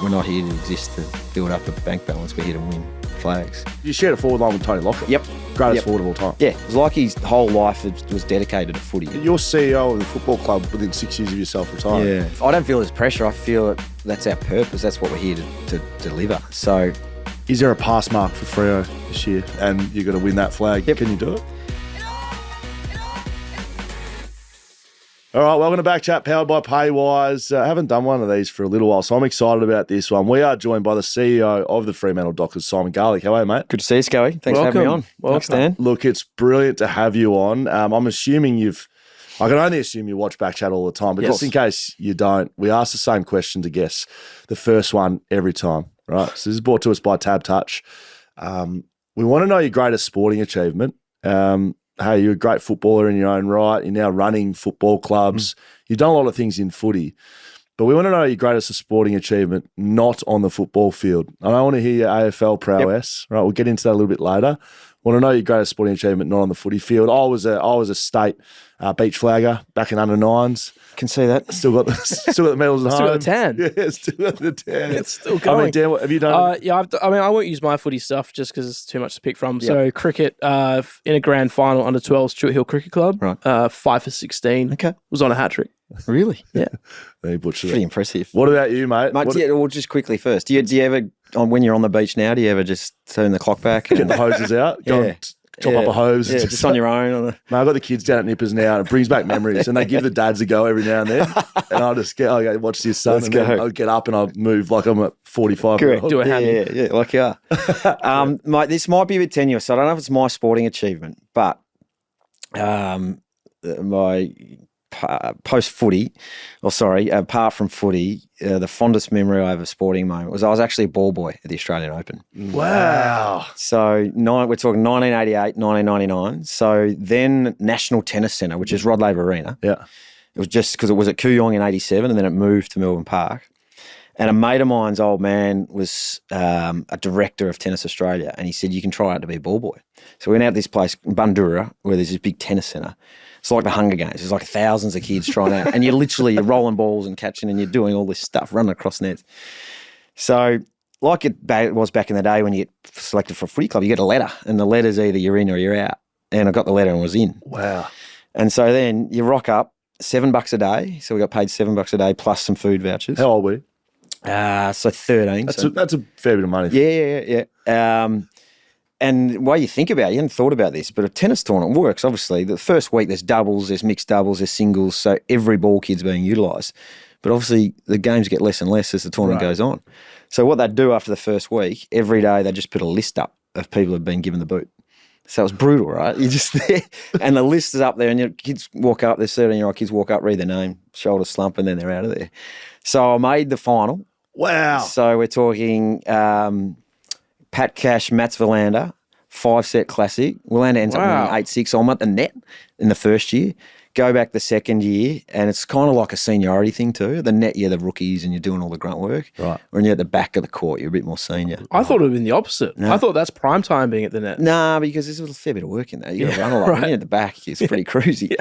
we're not here to exist to build up a bank balance. We're here to win flags. You shared a forward line with Tony Lockett. Yep. Greatest forward of all time. Yeah, it was like his whole life was dedicated to footy. You're CEO of the football club within 6 years of yourself retiring. Yeah. I don't feel there's pressure. I feel that's our purpose. That's what we're here to deliver. So, is there a pass mark for Freo this year? And you've got to win that flag. Yep. Can you do it? All right, welcome to BackChat, powered by Paywise. I haven't done one of these for a little while, so I'm excited about this one. We are joined by the CEO of the Fremantle Dockers, Simon Garlick. How are you, mate? good to see you, Scully. Thanks for having me on. Welcome. Stan. Look, it's brilliant to have you on. I'm assuming I can only assume you watch BackChat all the time, but just in case you don't, we ask the same question to guess the first one every time, right? So this is brought to us by TABtouch. We want to know your greatest sporting achievement. Hey, you're a great footballer in your own right. You're now running football clubs. You've done a lot of things in footy. But we want to know your greatest sporting achievement not on the football field. I don't want to hear your AFL prowess. Right, we'll get into that a little bit later. Want to know your greatest sporting achievement not on the footy field. I was a state beach flagger back in under nines. Can see that. Still got the medals at home. Still got the tan. Yeah, still got the tan. It's still going. I mean, Dan, what have you done? Yeah, I won't use my footy stuff just because it's too much to pick from. So cricket, in a grand final under 12 Stuart Hill Cricket Club, Right. 5 for 16. Okay. Was on a hat trick. Really? Yeah. They butchered Pretty it. impressive. What about you, mate? Well, just quickly first, do you ever, when you're on the beach now, do you ever just turn the clock back? Get the hoses out? Go and chop up a hose? Yeah, just on your own. Mate, I've got the kids down at Nippers now, and it brings back memories. And they give the dads a go every now and then. And I'll go watch this son. Let's and then go. I'll get up and I'll move like I'm at 45. Correct. Do a hammy. Yeah, like you are. Mate, this might be a bit tenuous. So I don't know if it's my sporting achievement, but my post-footy, apart from footy, the fondest memory I have of sporting moment was I was actually a ball boy at the Australian Open. Wow. So we're talking 1988, 1999. So then National Tennis Centre, which is Rod Laver Arena. Yeah. It was just because it was at Kooyong in 87 and then it moved to Melbourne Park. And a mate of mine's old man was a director of Tennis Australia, and he said, you can try out to be a ball boy. So we went out to this place in Bundoora where there's this big tennis centre. It's like the Hunger Games. There's like thousands of kids trying out, and you're rolling balls and catching, and you're doing all this stuff, running across nets. So like it was back in the day when you get selected for a footy club, you get a letter, and the letter's either you're in or you're out. And I got the letter and was in. Wow. And so then you rock up, $7 a day. So we got paid $7 a day plus some food vouchers. How old were you? So 13. That's a fair bit of money. Yeah. And the way you think about it, you hadn't thought about this, but a tennis tournament works, obviously. The first week there's doubles, there's mixed doubles, there's singles, so every ball kid's being utilised. But obviously the games get less and less as the tournament goes on. So what they'd do after the first week, every day they just put a list up of people who've been given the boot. So it was brutal, right? You're just there, and the list is up there, and your kids walk up, there's 13-year-old kids walk up, read their name, shoulder slump, and then they're out of there. So I made the final. Wow. So we're talking Pat Cash, Mats Verlander, 5-set classic. Verlander ends up winning 8-6. So I'm at the net in the first year. Go back the second year, and it's kind of like a seniority thing too. The net, you're the rookies and you're doing all the grunt work. Right. When you're at the back of the court, you're a bit more senior. I thought it would have been the opposite. No. I thought that's prime time being at the net. Nah, because there's a fair bit of work in there. You got to run a lot. When you're at the back, it's pretty cruisy.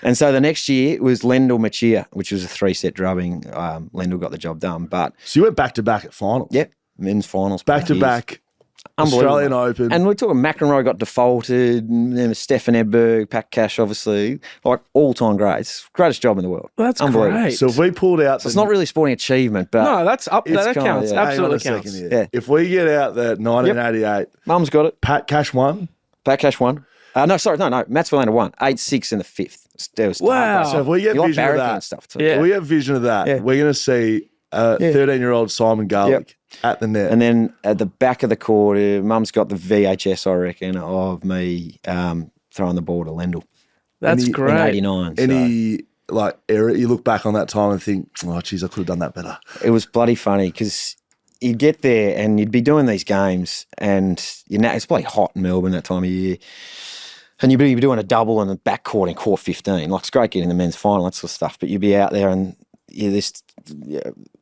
And so the next year it was Lendl Machia, which was a 3-set drubbing. Lendl got the job done. But so you went back-to-back at finals? Yep, men's finals. Back-to-back. Australian Open. And we're talking McEnroe got defaulted, and then Stefan Edberg, Pat Cash, obviously, like all-time greats. Greatest job in the world. Well, that's great. So if we pulled out... So it's not really a sporting achievement, but... No, that's up. That counts. Absolutely counts. Yeah. If we get out the 1988... Mum's got it. Pat Cash won? Pat Cash won. No, Mats Verlander won. 8-6 in the fifth. Wow. So if we get vision of that, stuff too. If we have vision of that, we're going to see 13-year-old Simon Garlick at the net. And then at the back of the court, Mum's got the VHS, I reckon, of me throwing the ball to Lendl. That's great. In 89. Any error, you look back on that time and think, oh, geez, I could have done that better. It was bloody funny because you'd get there and you'd be doing these games and it's bloody hot in Melbourne that time of year. And you'd be doing a double in the back court in court 15. Like, it's great getting the men's final, that sort of stuff. But you'd be out there and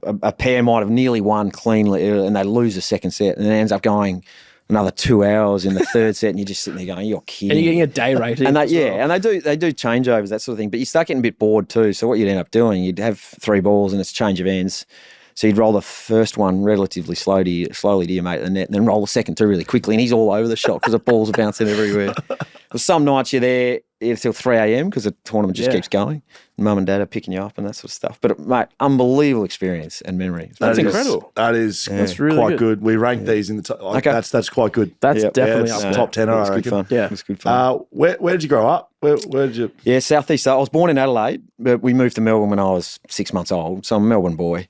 a pair might have nearly won cleanly and they lose the second set and it ends up going another 2 hours in the third set and you're just sitting there going, you're kidding. And you're getting a day rating. And they do changeovers, that sort of thing. But you start getting a bit bored too. So what you'd end up doing, you'd have 3 balls and it's change of ends. So you'd roll the first one relatively slowly to your mate at the net, and then roll the second two really quickly, and he's all over the shot because the balls are bouncing everywhere. But some nights you're there until 3 a.m. because the tournament just keeps going. Mum and dad are picking you up and that sort of stuff. But, mate, unbelievable experience and memory. That's incredible. That's really quite good. We ranked these in the top. Okay. That's quite good. That's definitely up top 10, I reckon. Good fun. Yeah. It was good fun. Where did you grow up? Where did you? Yeah, southeast. I was born in Adelaide, but we moved to Melbourne when I was 6 months old. So I'm a Melbourne boy.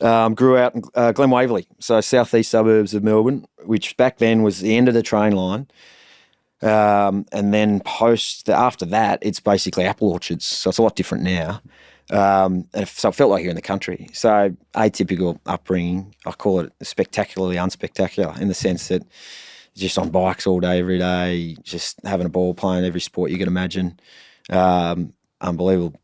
Grew out in Glen Waverley, so southeast suburbs of Melbourne, which back then was the end of the train line. And then after that, it's basically apple orchards. So it's a lot different now. So it felt like you're in the country. So atypical upbringing. I call it spectacularly unspectacular in the sense that just on bikes all day, every day, just having a ball, playing every sport you can imagine. Unbelievable,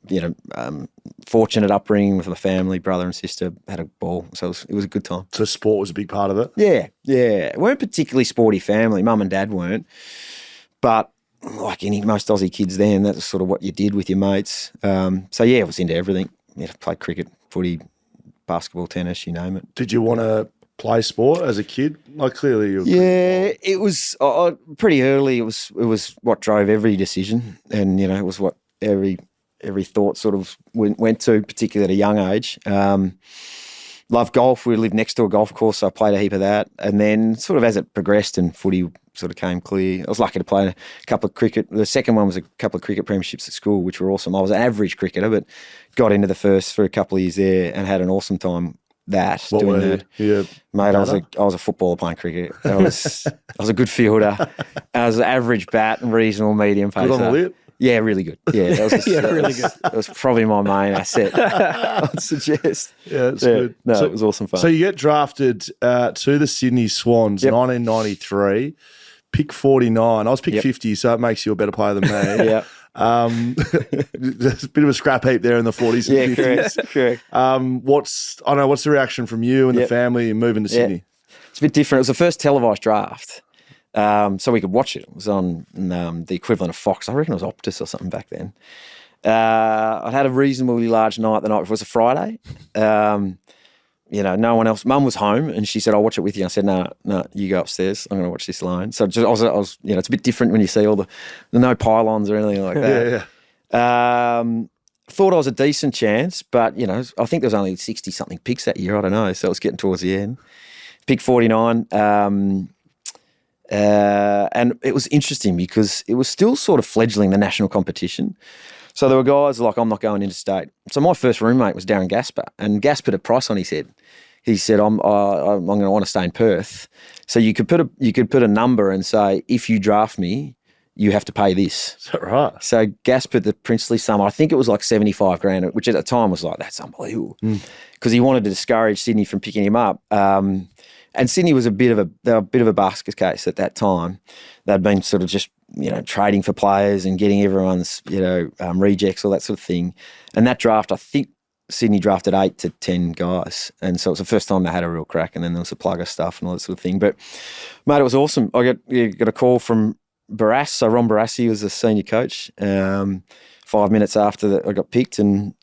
fortunate upbringing with my family, brother and sister, had a ball. So it was a good time. So sport was a big part of it? Yeah. We weren't particularly sporty family. Mum and dad weren't. But like most Aussie kids then, that's sort of what you did with your mates. I was into everything. Played cricket, footy, basketball, tennis, you name it. Did you want to play sport as a kid? Like clearly you were it was pretty early. It was what drove every decision, and it was what every thought sort of went to, particularly at a young age. Loved golf. We lived next to a golf course, so I played a heap of that. And then sort of as it progressed and footy sort of came clear, I was lucky to play a couple of cricket. The second one was a couple of cricket premierships at school, which were awesome. I was an average cricketer, but got into the first for a couple of years there and had an awesome time that. What doing were that. you? Mate, I was a footballer playing cricket. I was a good fielder. I was an average bat and reasonable medium pacer. Good on the lip? Yeah, really good. Yeah, that was really good. That was probably my main asset, I'd suggest. Yeah, that's good. No, it was awesome fun. So you get drafted to the Sydney Swans, 1993, pick 49. I was pick 50, so it makes you a better player than me. Yeah. There's a bit of a scrap heap there in the 40s and 50s. Correct. What's the reaction from you and the family in moving to Sydney? It's a bit different. It was the first televised draft. So we could watch it. It was on the equivalent of Fox. I reckon it was Optus or something back then. I had a reasonably large night the night before. It was a Friday. No one else. Mum was home and she said, "I'll watch it with you." I said, "No, you go upstairs. I'm going to watch this alone." So I was, it's a bit different when you see all the no pylons or anything like that. Thought I was a decent chance, but I think there was only 60-something picks that year. I don't know. So it was getting towards the end. Pick 49. And it was interesting because it was still sort of fledgling the national competition. So there were guys like, I'm not going interstate. So my first roommate was Darren Gasper, and Gasper had a price on his head. He said, I'm going to want to stay in Perth. So you could put a number and say, if you draft me, you have to pay this. Is that right? So Gasper, the princely sum, I think it was like 75 grand, which at the time was like, that's unbelievable. Because he wanted to discourage Sydney from picking him up. And Sydney was a bit of a basket case at that time. They'd been sort of just, trading for players and getting everyone's, rejects, all that sort of thing. And that draft, I think Sydney drafted 8 to 10 guys. And so it was the first time they had a real crack, and then there was the plugger stuff and all that sort of thing. But, mate, it was awesome. I got a call from Barassi. So Ron Barassi was the senior coach 5 minutes after I got picked, and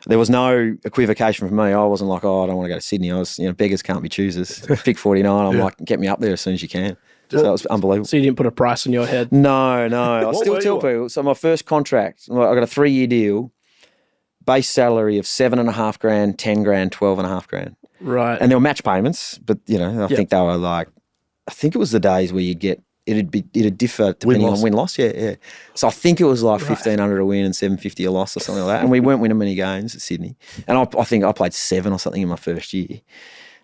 there was no equivocation from me. I wasn't like, I don't want to go to Sydney. I was, beggars can't be choosers. Pick 49. I'm like, get me up there as soon as you can. So that was unbelievable. So you didn't put a price on your head? No. I still tell people. So my first contract, I got a 3-year deal, base salary of 7.5 grand, 10 grand, 12.5 grand. Right. And there were match payments, but I think they were like, I think it was the days where you'd get, it'd differ depending on win-loss. Yeah. So I think it was like 1,500 a win and 750 a loss or something like that. And we weren't winning many games at Sydney. And I think I played 7 or something in my first year.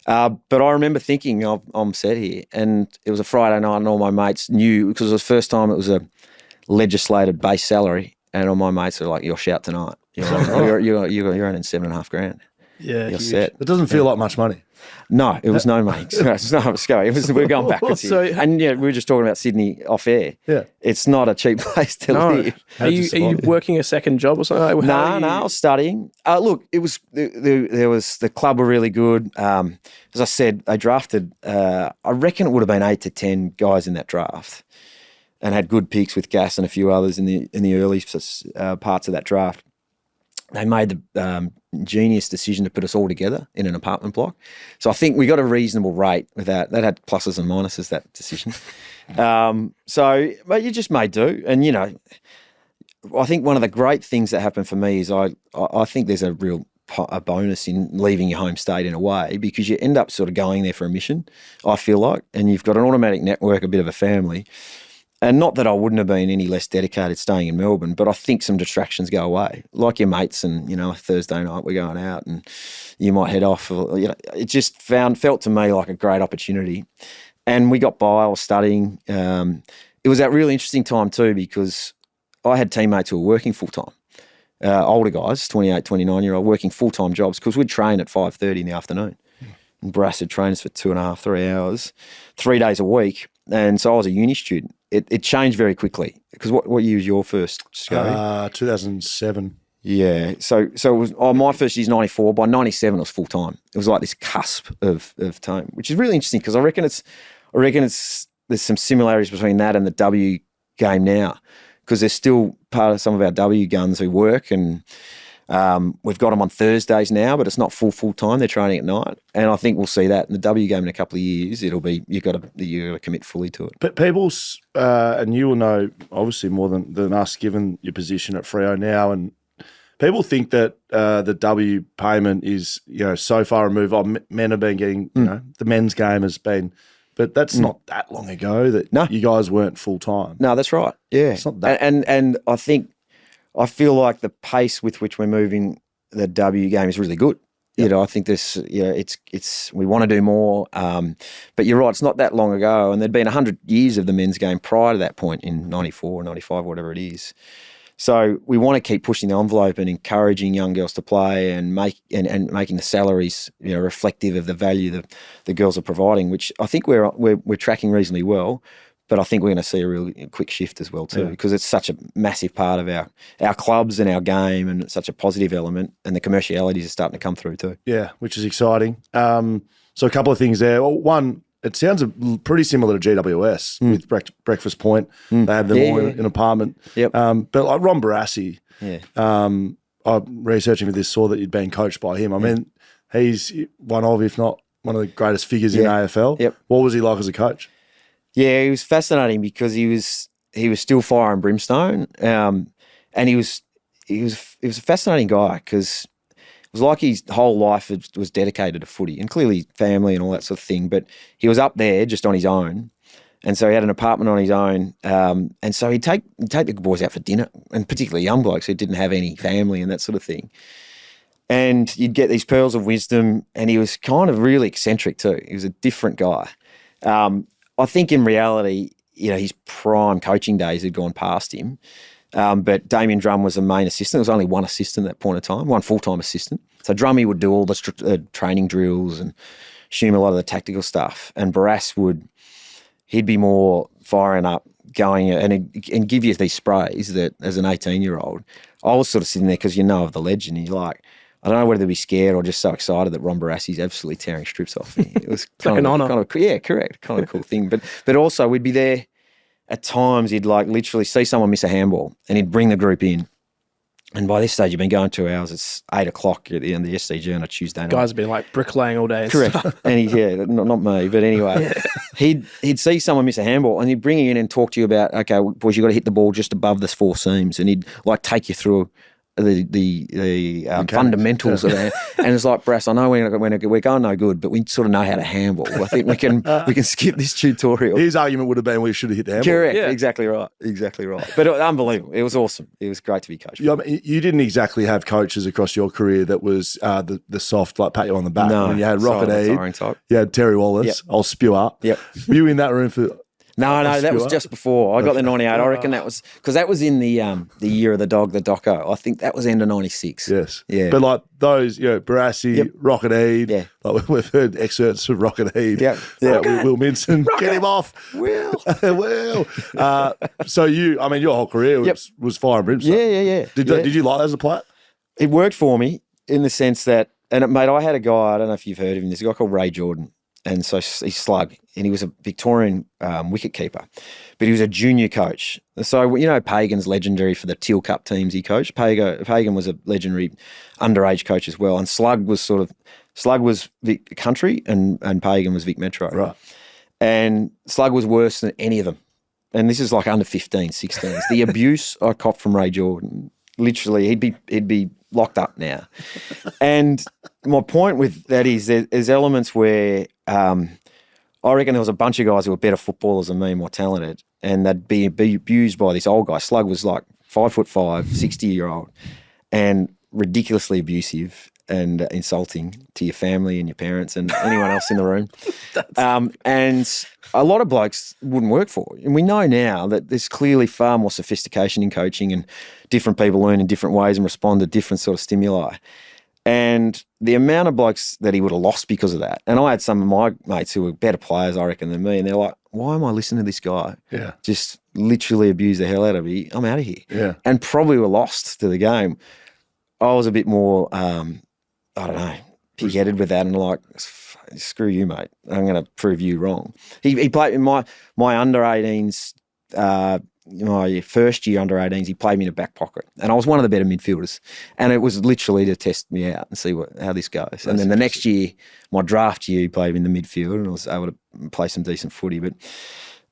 But I remember thinking, I'm set here. And it was a Friday night and all my mates knew, because it was the first time it was a legislated base salary. And all my mates are like, you're shot tonight. You're earning 7.5 grand. Yeah. You're set. It doesn't feel like much money. No, it was no money. It's not a scary. We're going backwards here. And we were just talking about Sydney off air. Yeah. It's not a cheap place to live. Are you working a second job or something? No, I was studying. Look, it was there was the club were really good. As I said, they drafted. I reckon it would have been 8 to 10 guys in that draft, and had good picks with Gas and a few others in the early parts of that draft. they made the genius decision to put us all together in an apartment block. So I think we got a reasonable rate with that. That had pluses and minuses, that decision. But you just may do. And, I think one of the great things that happened for me is I think there's a real bonus in leaving your home state in a way, because you end up sort of going there for a mission, I feel like, and you've got an automatic network, a bit of a family. And not that I wouldn't have been any less dedicated staying in Melbourne, but I think some distractions go away, like your mates and, Thursday night we're going out and you might head off. It just felt to me like a great opportunity. And we got by, I was studying. It was that really interesting time too, because I had teammates who were working full-time, older guys, 28, 29-year-old, working full-time jobs, because we'd train at 5:30 in the afternoon. And Barassi would train us for 2.5, 3 hours, 3 days a week. And so I was a uni student. It changed very quickly, because what year was your first, Scotty? 2007. Yeah. So it was my first year's 94. By 97, it was full-time. It was like this cusp of time, which is really interesting, because I reckon there's some similarities between that and the W game now, because there's still part of some of our W guns who work, and we've got them on Thursdays now, but it's not full time. They're training at night, and I think we'll see that in the W game in a couple of years. It'll be you got to commit fully to it. But people's and you will know obviously more than us, given your position at Freo now, and people think that the W payment is so far removed. Men have been getting the men's game has been. But that's not that long ago that you guys weren't full time. No, that's right. Yeah, it's not that. And I feel like the pace with which we're moving the W game is really good. Yep. I think this. It's we want to do more. But you're right. It's not that long ago, and there'd been 100 years of the men's game prior to that point in 94 or 95, whatever it is. So we want to keep pushing the envelope and encouraging young girls to play and making the salaries reflective of the value the girls are providing, which I think we're tracking reasonably well. But I think we're going to see a really quick shift as well too, because it's such a massive part of our clubs and our game, and it's such a positive element, and the commercialities are starting to come through too. Yeah, which is exciting. So a couple of things there. Well, one, it sounds pretty similar to GWS with Breakfast Point. They had them all in an apartment. Yep. But like Ron Barassi, I'm researching for this, saw that you'd been coached by him. I mean, he's one of, if not one of the greatest figures in AFL. Yep. What was he like as a coach? Yeah, he was fascinating, because he was still fire and brimstone, and he was a fascinating guy, because it was like his whole life was dedicated to footy, and clearly family and all that sort of thing. But he was up there just on his own, and so he had an apartment on his own, and so he'd take the boys out for dinner, and particularly young blokes who didn't have any family and that sort of thing. And you'd get these pearls of wisdom, and he was kind of really eccentric too. He was a different guy. I think in reality, his prime coaching days had gone past him. But Damien Drum was the main assistant. There was only one assistant at that point in time, one full-time assistant. So Drummy would do all the training drills and assume a lot of the tactical stuff. And Barras he'd be more firing up, going and give you these sprays that as an 18-year-old, I was sort of sitting there because of the legend. And you're like, I don't know whether to be scared or just so excited that Ron Barassi's absolutely tearing strips off me. It was like an honour. Yeah, correct. Kind of a cool thing. But also we'd be there at times, he'd like literally see someone miss a handball and he'd bring the group in. And by this stage, you've been going 2 hours. It's 8 o'clock at the end of the SCG on a Tuesday night. Guys have been like bricklaying all day. Correct. And not me, but anyway, he'd see someone miss a handball and he'd bring you in and talk to you about, okay, boys, you got to hit the ball just above the 4 seams, and he'd like take you through the fundamentals of that. And it's like, Brass, I know we're going no good, but we sort of know how to handball. I think we can skip this tutorial. His argument would have been we should have hit the handball. Correct. Yeah. Exactly right. But unbelievable. It was awesome. It was great to be coached. You didn't exactly have coaches across your career that was the soft, like pat you on the back. No. When you had Rocket Eade, you had Terry Wallace. Yep. I'll spew up. Yep. Were you in that room for... No, that was just before. I got the 98. I reckon that was because that was in the year of the dog, the doco. I think that was end of 96. Yes. Yeah. But like those, Barassi, Rocket Eade. Yeah. Like we've heard excerpts of Rocket Eade. Yeah. Will Minson, get him off. Will. So your whole career was fire and brimstone. Yeah. Did you like that as a player? It worked for me in the sense that, mate, I had a guy, I don't know if you've heard of him, there's a guy called Ray Jordan. and so he's slug, and he was a Victorian wicket keeper, but he was a junior coach. So, you know, Pagan's legendary for the Teal Cup teams he coached. Pagan was a legendary underage coach as well, and Slug was Vic Country, and Pagan was Vic Metro. Right. And Slug was worse than any of them. And this is like under 15, 16s. The abuse I copped from Ray Jordan, literally, he'd be locked up now. And my point with that is there's elements where I reckon there was a bunch of guys who were better footballers than me, more talented, and they'd be abused by this old guy. Slug was like 5'5", 60-year-old, and ridiculously abusive and insulting to your family and your parents and anyone else in the room. And a lot of blokes wouldn't work for it. And we know now that there's clearly far more sophistication in coaching, and different people learn in different ways and respond to different sort of stimuli. And the amount of blokes that he would have lost because of that. And I had some of my mates who were better players, I reckon, than me. And they're like, why am I listening to this guy? Yeah. Just literally abuse the hell out of me. I'm out of here. Yeah. And probably were lost to the game. I was a bit more, I don't know, pig-headed with that, and like, screw you, mate. I'm going to prove you wrong. He played in my under-18s, my first year under-18s, he played me in a back pocket, and I was one of the better midfielders, and it was literally to test me out and see how this goes. And then the next year, my draft year, he played me in the midfield, and I was able to play some decent footy. But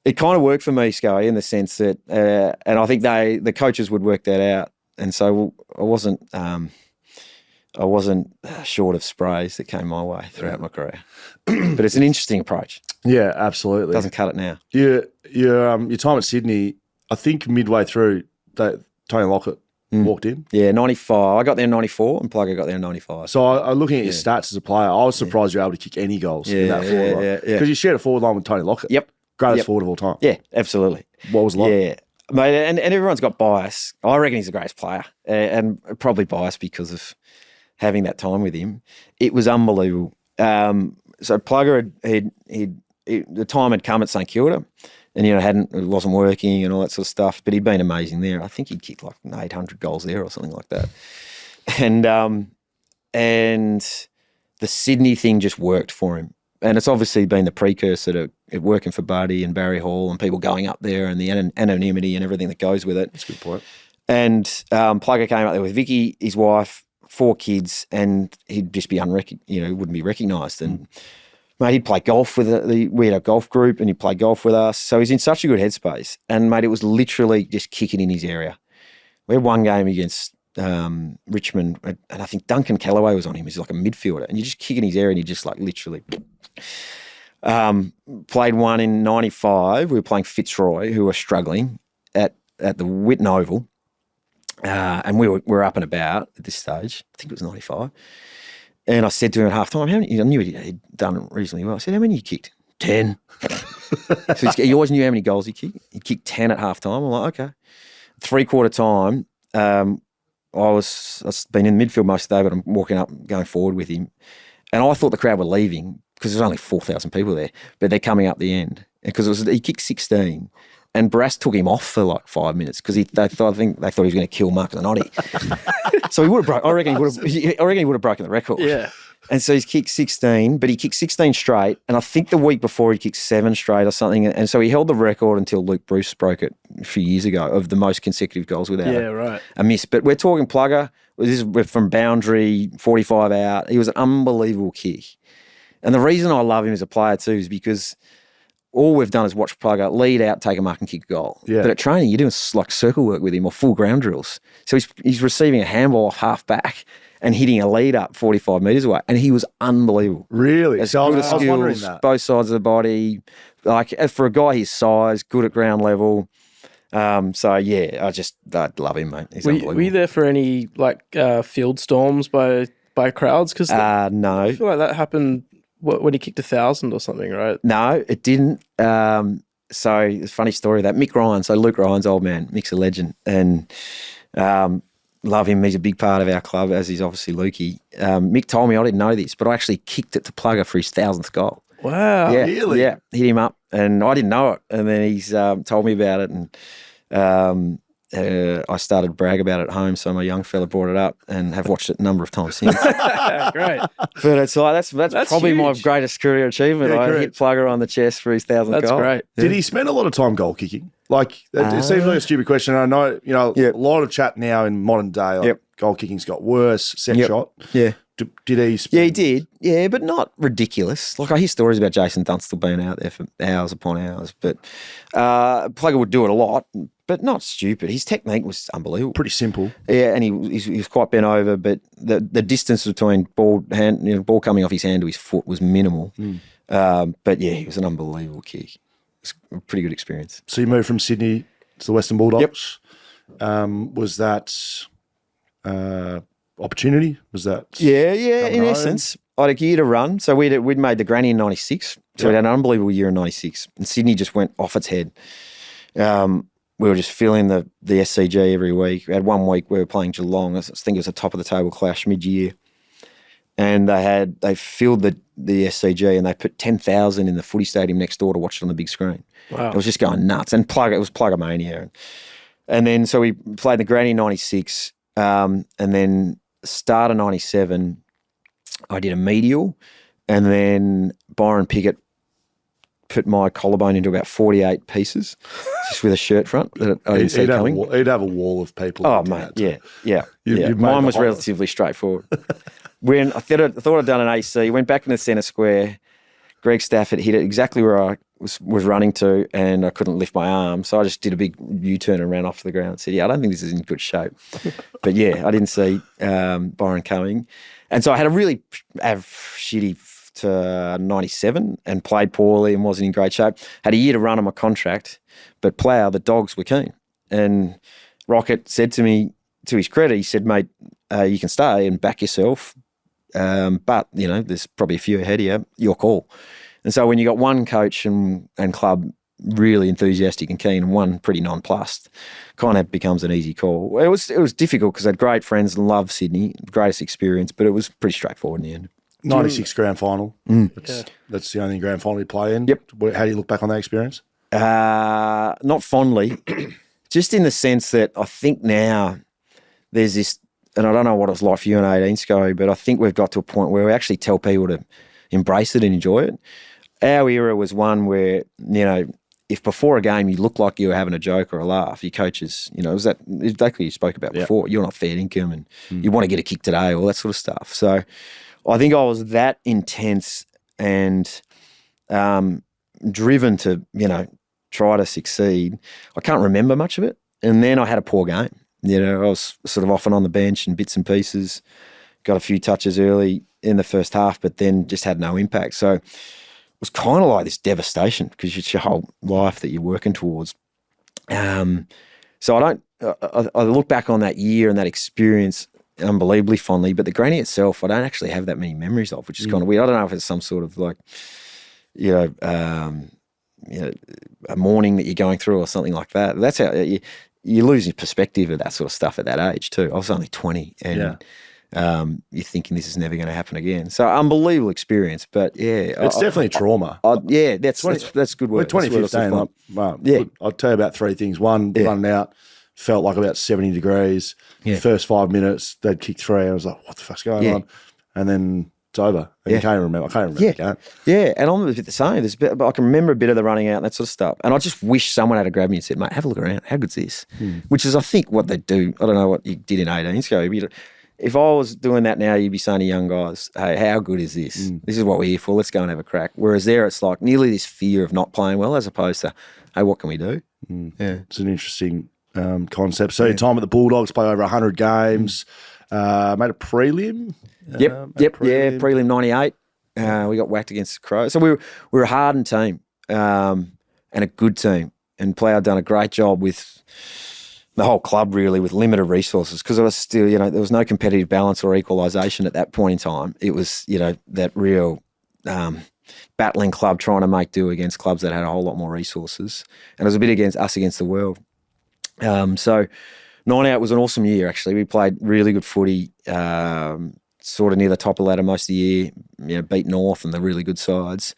it kind of worked for me, Scully, in the sense that, and I think the coaches would work that out, and so I wasn't short of sprays that came my way throughout my career. But it's an interesting approach. Yeah, absolutely. Doesn't cut it now. Your time at Sydney, I think midway through, Tony Lockett walked in. Yeah, 95. I got there in 94, and Plugger got there in 95. So I looking at your stats as a player, I was surprised you were able to kick any goals in that forward line. Because you shared a forward line with Tony Lockett. Yep. Greatest forward of all time. Yeah, absolutely. What was it like? Yeah. Mate, and everyone's got bias. I reckon he's the greatest player, and probably biased because of having that time with him. It was unbelievable. So Plugger the time had come at St Kilda, and it wasn't working and all that sort of stuff. But he'd been amazing there. I think he'd kicked like 800 goals there or something like that. And the Sydney thing just worked for him. And it's obviously been the precursor to it working for Buddy and Barry Hall and people going up there, and the anonymity and everything that goes with it. That's a good point. And Plugger came up there with Vicky, his wife, 4 kids, and he'd just be wouldn't be recognised. And mate, he'd play golf with we had a golf group, and he'd play golf with us. So he's in such a good headspace. And mate, it was literally just kicking in his area. We had one game against Richmond, and I think Duncan Callaway was on him. He's like a midfielder, and you just kick in his area, and you just like literally. Played one in 95. We were playing Fitzroy, who were struggling at the Whitten Oval. And we were up and about at this stage. I think it was 95. And I said to him at halftime, I knew he'd done reasonably well. I said, how many you kicked? 10. So he always knew how many goals he kicked. He kicked 10 at halftime. I'm like, okay. 3/4 time, I've been in midfield most of the day, but I'm walking up, going forward with him. And I thought the crowd were leaving because there's only 4,000 people there, but they're coming up the end. Because he kicked 16. And Barassi took him off for like 5 minutes because they thought he was going to kill Mark Zanotti. So he would have I reckon he would have broken the record. Yeah. And so he's kicked 16, but he kicked 16 straight. And I think the week before he kicked 7 straight or something. And so he held the record until Luke Bruce broke it a few years ago of the most consecutive goals without a miss. But we're talking Plugger. This is from boundary, 45 out. He was an unbelievable kick. And the reason I love him as a player too is because all we've done is watch Plugger lead out, take a mark and kick a goal. Yeah. But at training, you're doing like circle work with him or full ground drills. So he's receiving a handball off half back and hitting a lead up 45 metres away. And he was unbelievable. Really? So good at skills, both sides of the body. Like for a guy his size, good at ground level. So yeah, I love him, mate. He's unbelievable. Were you there for any like field storms by crowds? Because no. I feel like that happened when he kicked 1,000 or something, right? No, it didn't. So it's a funny story that Mick Ryan, so Luke Ryan's old man, Mick's a legend, and love him. He's a big part of our club, as he's obviously Lukey. Mick told me, I didn't know this, but I actually kicked it to Plugger for his 1,000th goal. Wow. Yeah, really? Yeah, hit him up, and I didn't know it. And then he's told me about it, and I started to brag about it at home, so my young fella brought it up and have watched it a number of times since. Great. But it's like that's probably my huge. greatest career achievement. I hit Plugger on the chest for his 1,000th goal. That's great. Did he spend a lot of time goal kicking? Like, it seems like a stupid question. I know, a lot of chat now in modern day, like goal kicking's got worse, set shot. Yeah. Did he spend... Yeah, he did. Yeah, but not ridiculous. Like, I hear stories about Jason Dunstall being out there for hours upon hours. But Plugger would do it a lot, but not stupid. His technique was unbelievable. Pretty simple. Yeah, and he was quite bent over, but the distance between ball coming off his hand to his foot was minimal. But, yeah, he was an unbelievable kick. It was a pretty good experience. So you moved from Sydney to the Western Bulldogs. Was that... opportunity? Was that in essence. I had a year to run. So we'd made the granny in 96. So we had an unbelievable year in 96. And Sydney just went off its head. We were just filling the SCG every week. We had 1 week we were playing Geelong. I think it was a top of the table clash mid-year. And they filled the SCG and they put 10,000 in the footy stadium next door to watch it on the big screen. Wow. It was just going nuts. And it was Plugger mania. And then so we played the granny in 96. And then start of 97, I did a medial, and then Byron Pickett put my collarbone into about 48 pieces, just with a shirt front that I didn't see coming. He'd have a wall of people. Oh, mate, yeah. Mine was relatively straightforward. When I thought I'd done an AC, went back into centre square, Greg Stafford hit it exactly where I was running to, and I couldn't lift my arm. So I just did a big U-turn and ran off to the ground and said, I don't think this is in good shape. But, I didn't see Byron coming. And so I had a really shitty to 97 and played poorly and wasn't in great shape. Had a year to run on my contract, but Plough, the Dogs were keen. And Rocket said to me, to his credit, he said, mate, you can stay and back yourself. But, there's probably a few ahead of you, your call. And so when you got one coach and club really enthusiastic and keen and one pretty nonplussed, kind of becomes an easy call. It was difficult because I had great friends and loved Sydney, greatest experience, but it was pretty straightforward in the end. 96 grand final. That's the only grand final you play in. Yep. How do you look back on that experience? Not fondly, just in the sense that I think now there's this, and I don't know what it was like for you in 18, Sco, but I think we've got to a point where we actually tell people to embrace it and enjoy it. Our era was one where, if before a game you looked like you were having a joke or a laugh, your coaches, it was that exactly you spoke about before. You're not fair income and you want to get a kick today, all that sort of stuff. So I think I was that intense and driven to, try to succeed. I can't remember much of it. And then I had a poor game. I was sort of off and on the bench in bits and pieces, got a few touches early in the first half, but then just had no impact. So it was kind of like this devastation because it's your whole life that you're working towards. So I look back on that year and that experience unbelievably fondly, but the granny itself, I don't actually have that many memories of, which is kind of weird. I don't know if it's some sort of like, a morning that you're going through or something like that. That's how you lose your perspective of that sort of stuff at that age too. I was only 20 and you're thinking this is never going to happen again. So unbelievable experience, but it's definitely trauma. That's good word. 2015, I'll tell you about three things. One, running out, felt like about 70 degrees. First 5 minutes, they'd kick three. I was like, what the fuck's going on? And then it's over. I can't remember the game. Yeah, and I'm a bit the same. I can remember a bit of the running out and that sort of stuff. And I just wish someone had grabbed me and said, mate, have a look around. How good's this? Which is, I think, what they do. I don't know what you did in 18 ago. If I was doing that now, you'd be saying to young guys, hey, how good is this? This is what we're here for. Let's go and have a crack. Whereas there, it's like nearly this fear of not playing well as opposed to, hey, what can we do? Yeah, it's an interesting concept. So your time at the Bulldogs, play over 100 games, made a prelim? Prelim 98. We got whacked against the Crows. So we were a hardened team and a good team. And Plough done a great job with the whole club really with limited resources because it was still, there was no competitive balance or equalisation at that point in time. It was, that real battling club trying to make do against clubs that had a whole lot more resources. And it was a bit against the world. So 98 was an awesome year, actually. We played really good footy, sort of near the top of the ladder most of the year, beat North and the really good sides.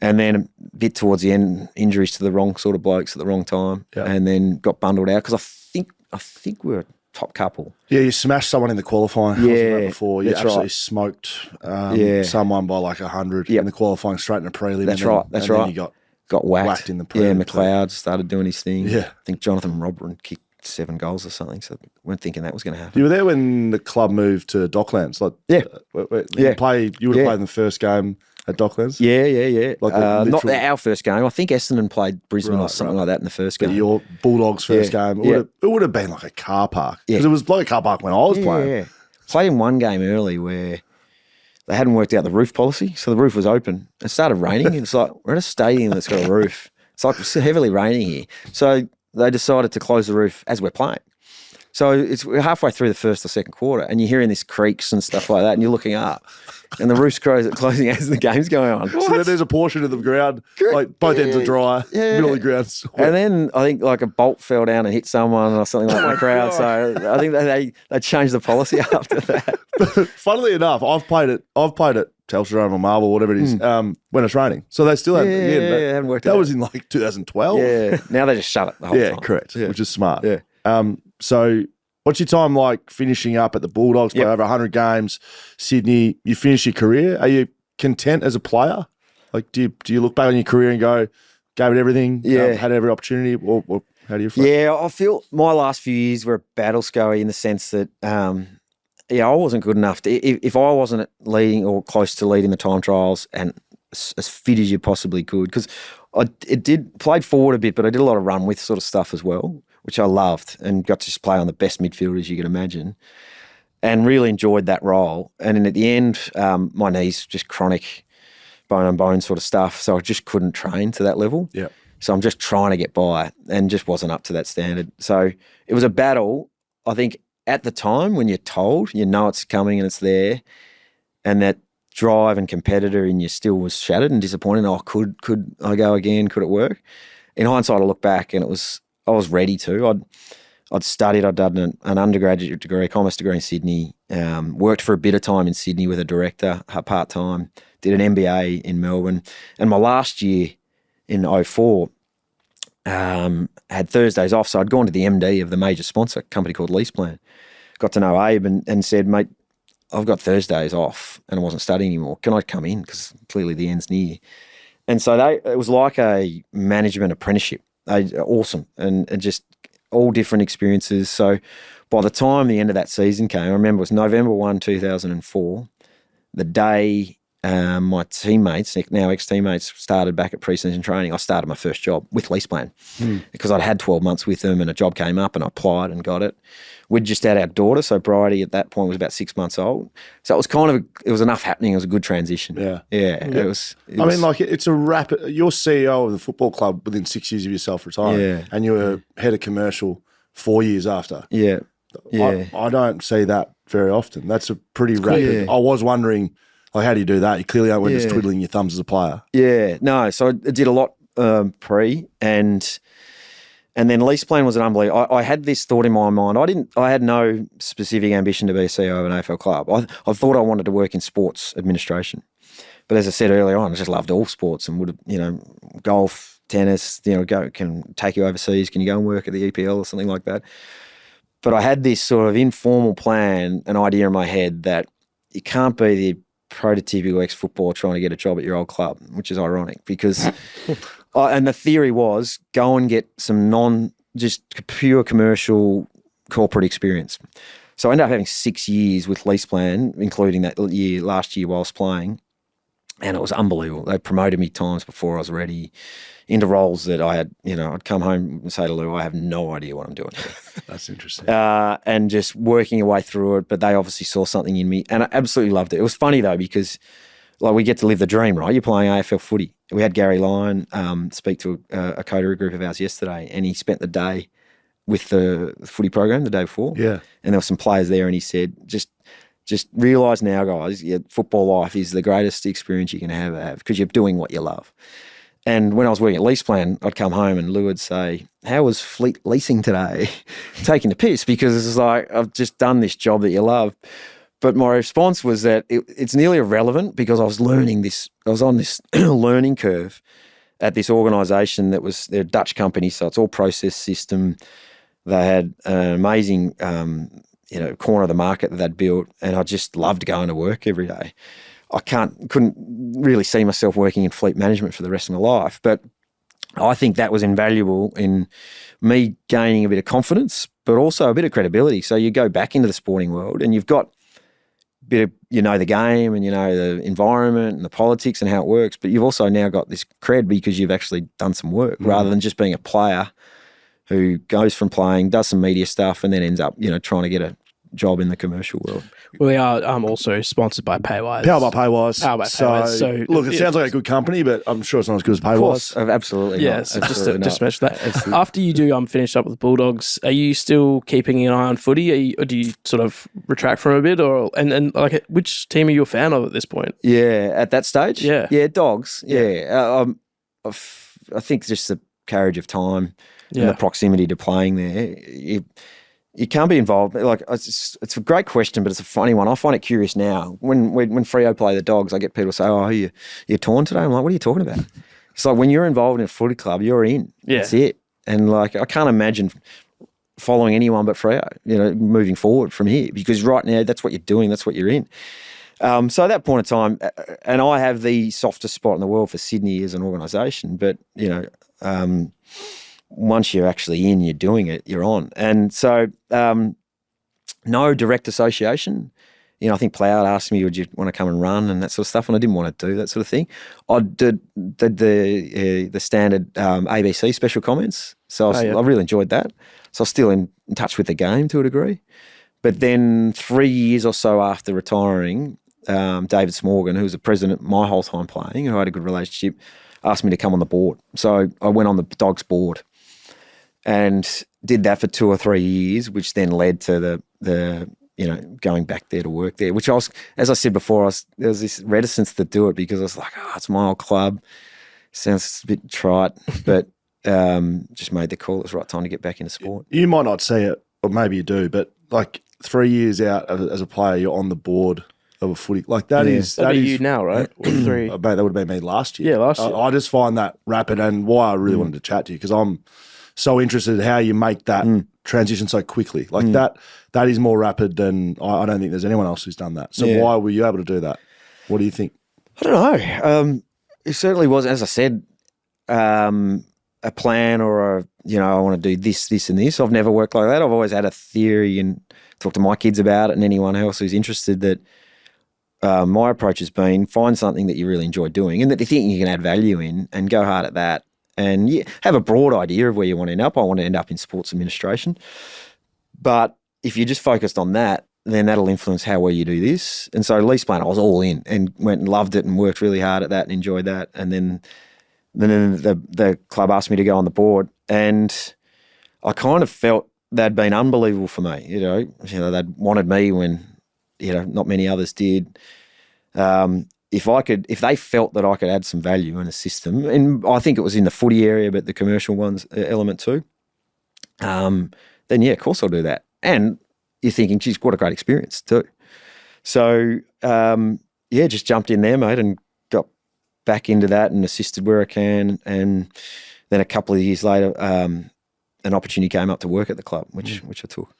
And then a bit towards the end, injuries to the wrong sort of blokes at the wrong time, and then got bundled out because I think I think we were a top couple. Yeah, you smashed someone in the qualifying. Yeah, before you absolutely smoked someone by like 100 in the qualifying straight in the prelim. That's right. Then you got whacked in the prelim. Yeah, McLeod started doing his thing. Yeah, I think Jonathan Robert kicked 7 goals or something. So weren't thinking that was going to happen. You were there when the club moved to Docklands. Like, you would have played in the first game at Docklands. Yeah. Like not our first game. I think Essendon played Brisbane or something like that in the first game. Your Bulldogs' first game. It would have been like a car park because it was like a car park when I was playing. Yeah. Played in one game early where they hadn't worked out the roof policy, so the roof was open. It started raining, and it's like we're at a stadium that's got a roof. It's like it's heavily raining here, so they decided to close the roof as we're playing. So we're halfway through the first or second quarter, and you're hearing these creaks and stuff like that, and you're looking up, and the roof's closing as the game's going on. So then there's a portion of the ground, like both ends are dry, middle of the ground's wet. And then I think like a bolt fell down and hit someone or something like in the crowd. God. So I think they changed the policy after that. But funnily enough, I've played at Telstra or Marvel, whatever it is, when it's raining. So they still haven't worked out. That was in like 2012. Yeah. Now they just shut it the whole time. Yeah, correct. Which is smart. Yeah. So what's your time like finishing up at the Bulldogs? Play over 100 games, Sydney. You finish your career. Are you content as a player? Like, do you look back on your career and go, gave it everything, had every opportunity, or how do you feel? Yeah, I feel my last few years were a battle, Scully, in the sense that, I wasn't good enough. If I wasn't leading or close to leading the time trials and as fit as you possibly could, because played forward a bit, but I did a lot of run with sort of stuff as well, which I loved and got to just play on the best midfielders you can imagine and really enjoyed that role. And then at the end, my knees, just chronic bone on bone sort of stuff. So I just couldn't train to that level. Yeah. So I'm just trying to get by and just wasn't up to that standard. So it was a battle. I think at the time when you're told, you know it's coming and it's there, and that drive and competitor in you still was shattered and disappointed. Oh, could I go again? Could it work? In hindsight, I look back and I was ready to. I'd studied. I'd done an undergraduate degree, commerce degree in Sydney. Worked for a bit of time in Sydney with a director, part time. Did an MBA in Melbourne, and my last year in 2004 had Thursdays off. So I'd gone to the MD of the major sponsor, a company called Leaseplan. Got to know Abe and said, mate, I've got Thursdays off and I wasn't studying anymore. Can I come in? Because clearly the end's near. And so it was like a management apprenticeship. Awesome. And just all different experiences. So by the time the end of that season came, I remember it was November 1, 2004, the day my teammates, now ex-teammates, started back at pre-season training. I started my first job with Leaseplan because I'd had 12 months with them and a job came up and I applied and got it. We'd just had our daughter, so Bridie at that point was about 6 months old. So it was it was enough happening. It was a good transition. Yeah. It was. It's a rapid. You're CEO of the football club within 6 years of yourself retiring, and you were head of commercial 4 years after. Yeah. I don't see that very often. That's a pretty rapid. I was wondering, like, how do you do that? You clearly aren't just twiddling your thumbs as a player. Yeah, no. So I did a lot pre and then Leaseplan was an unbelievable. I had this thought in my mind. I had no specific ambition to be a CEO of an AFL club. I thought I wanted to work in sports administration. But as I said earlier on, I just loved all sports and would have, golf, tennis, can take you overseas. Can you go and work at the EPL or something like that? But I had this sort of informal plan, an idea in my head that you can't be the prototypical ex-footballer trying to get a job at your old club, which is ironic because and the theory was go and get some just pure commercial corporate experience. So I ended up having 6 years with Leaseplan, including that last year whilst playing, and it was unbelievable. They promoted me times before I was ready into roles that I had, I'd come home and say to Lou, I have no idea what I'm doing here. That's interesting. And just working your way through it, but they obviously saw something in me, and I absolutely loved it. It was funny though because we get to live the dream, right? You're playing AFL footy. We had Gary Lyon speak to a coterie group of ours yesterday, and he spent the day with the footy program the day before. Yeah. And there were some players there, and he said, just realise now, guys, your football life is the greatest experience you can have because you're doing what you love. And when I was working at Leaseplan, I'd come home and Lou would say, how was fleet leasing today? Taking the piss because it's like, I've just done this job that you love. But my response was that it's nearly irrelevant because I was learning this. I was on this learning curve at this organisation that was, they're a Dutch company, so it's all process system. They had an amazing, corner of the market that they'd built, and I just loved going to work every day. I couldn't really see myself working in fleet management for the rest of my life, but I think that was invaluable in me gaining a bit of confidence, but also a bit of credibility. So you go back into the sporting world and you've got a bit of, the game and the environment and the politics and how it works, but you've also now got this cred because you've actually done some work rather than just being a player who goes from playing, does some media stuff, and then ends up, trying to get a job in the commercial world. Well, they are also sponsored by Paywise. Powered by Paywise. So look, it sounds like a good company, but I'm sure it's not as good as Paywise. Of course, absolutely. Yeah, not. so Absolutely just not. mention that. After you do finish up with the Bulldogs, are you still keeping an eye on footy, or do you sort of retract from a bit, and which team are you a fan of at this point? Yeah, at that stage? Yeah. Dogs. Yeah. I think just the carriage of time and the proximity to playing there, you can't be involved. Like, it's a great question, but it's a funny one. I find it curious now. When Freo play the Dogs, I get people say, "Oh, you're torn today." I'm like, "What are you talking about?" It's like when you're involved in a footy club, you're in. Yeah. That's it. And I can't imagine following anyone but Freo, moving forward from here, because right now that's what you're doing. That's what you're in. So at that point in time, and I have the softest spot in the world for Sydney as an organisation, but once you're actually in, you're doing it, you're on. And so no direct association. I think Plough asked me, would you want to come and run and that sort of stuff, and I didn't want to do that sort of thing. I did the standard ABC special comments, so I really enjoyed that. So I was still in touch with the game to a degree. But then 3 years or so after retiring, David Smorgan, who was the president my whole time playing, who I had a good relationship, asked me to come on the board. So I went on the Dogs board and did that for 2 or 3 years, which then led to the going back there to work there, which as I said before, there was this reticence to do it because I was like, it's my old club. Sounds a bit trite, but just made the call. It was the right time to get back into sport. You might not see it, or maybe you do, but 3 years out as a player, you're on the board of a footy. That is you now, right? Or 3. Mate, that would have been me last year. Yeah, last year. I just find that rapid, and why I really wanted to chat to you, because I'm so interested in how you make that transition so quickly. That is more rapid than I don't think there's anyone else who's done that. So why were you able to do that? What do you think? I don't know. It certainly was, as I said, a plan or I want to do this, this and this. I've never worked like that. I've always had a theory and talked to my kids about it and anyone else who's interested that my approach has been find something that you really enjoy doing and that you think you can add value in and go hard at that. And have a broad idea of where you want to end up. I want to end up in sports administration. But if you're just focused on that, then that'll influence how well you do this. And so lease plan, I was all in and went and loved it and worked really hard at that and enjoyed that. And then the club asked me to go on the board, and I kind of felt they'd been unbelievable for me. They'd wanted me when not many others did. If they felt that I could add some value in a system, and I think it was in the footy area, but the commercial ones element too, then of course I'll do that. And you're thinking, geez, what a great experience too. So just jumped in there, mate, and got back into that and assisted where I can. And then a couple of years later, an opportunity came up to work at the club, which I took.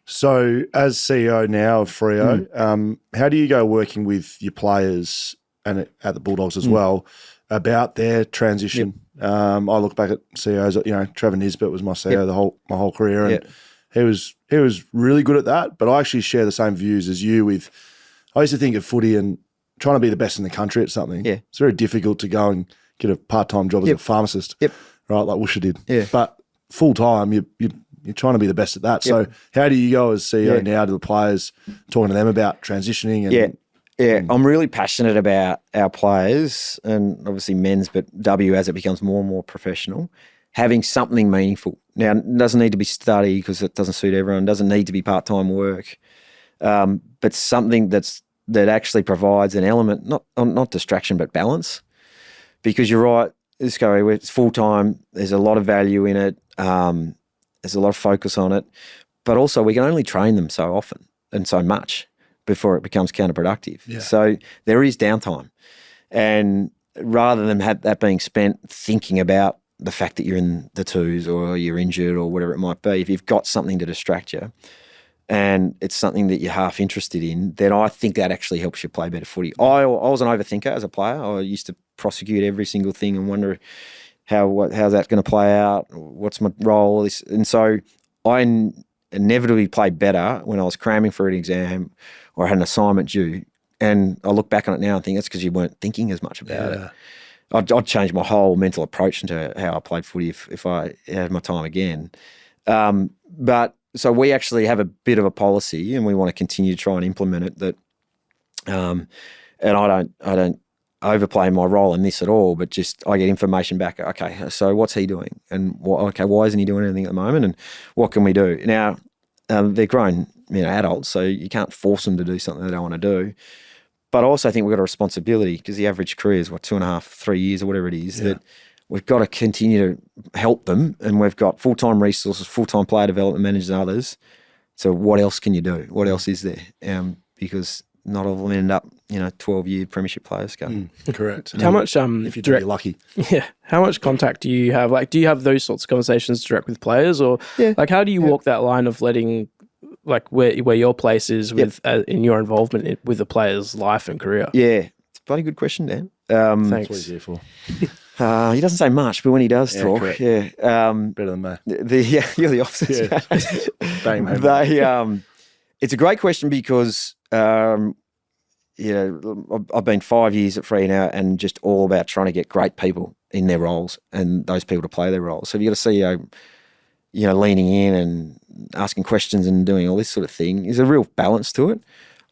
So as CEO now of Freo, how do you go working with your players and at the Bulldogs as well about their transition? Yep. I look back at CEOs, Trevor Nisbet was my CEO my whole career, and he was really good at that. But I actually share the same views as you I used to think of footy and trying to be the best in the country at something. Yeah. It's very difficult to go and get a part-time job as a pharmacist, right, like Woosha did. Yeah. But full-time, you're trying to be the best at that. So how do you go as CEO now to the players, talking to them about transitioning? I'm really passionate about our players and obviously men's, but W as it becomes more and more professional, having something meaningful. Now, it doesn't need to be study because it doesn't suit everyone. It doesn't need to be part-time work, but something that actually provides an element, not distraction, but balance. Because you're right, it's full-time. There's a lot of value in it. There's a lot of focus on it, but also we can only train them so often and so much before it becomes counterproductive. Yeah. So there is downtime, and rather than have that being spent thinking about the fact that you're in the twos or you're injured or whatever it might be, if you've got something to distract you and it's something that you're half interested in, then I think that actually helps you play better footy. I was an overthinker as a player. I used to prosecute every single thing and wonder how's that going to play out? What's my role? And so I inevitably played better when I was cramming for an exam or had an assignment due. And I look back on it now and think that's because you weren't thinking as much about it. I'd change my whole mental approach into how I played footy if I had my time again. But so we actually have a bit of a policy, and we want to continue to try and implement it. That, and I don't overplay my role in this at all, but just I get information back. Okay, so what's he doing, and why isn't he doing anything at the moment, and what can we do now? They're grown, adults, so you can't force them to do something they don't want to do. But I also think we've got a responsibility because the average career is 2.5, 3 years or whatever it is, that we've got to continue to help them, and we've got full-time resources, full-time player development managers and others. So what else can you do? What else is there? Because not all of them end up, 12-year premiership players go. Correct. How much if you're lucky. Yeah. How much contact do you have? Like, do you have those sorts of conversations direct with players, or like how do you walk that line of letting like where your place is with in your involvement with the player's life and career? Yeah, it's a bloody good question, Dan. Thanks. That's what he's here for. He doesn't say much, but when he does talk, correct. better than me. You're the opposite. It's a great question because I've been 5 years at Freo now, and just all about trying to get great people in their roles and those people to play their roles. So if you got a CEO, leaning in and asking questions and doing all this sort of thing, there's a real balance to it.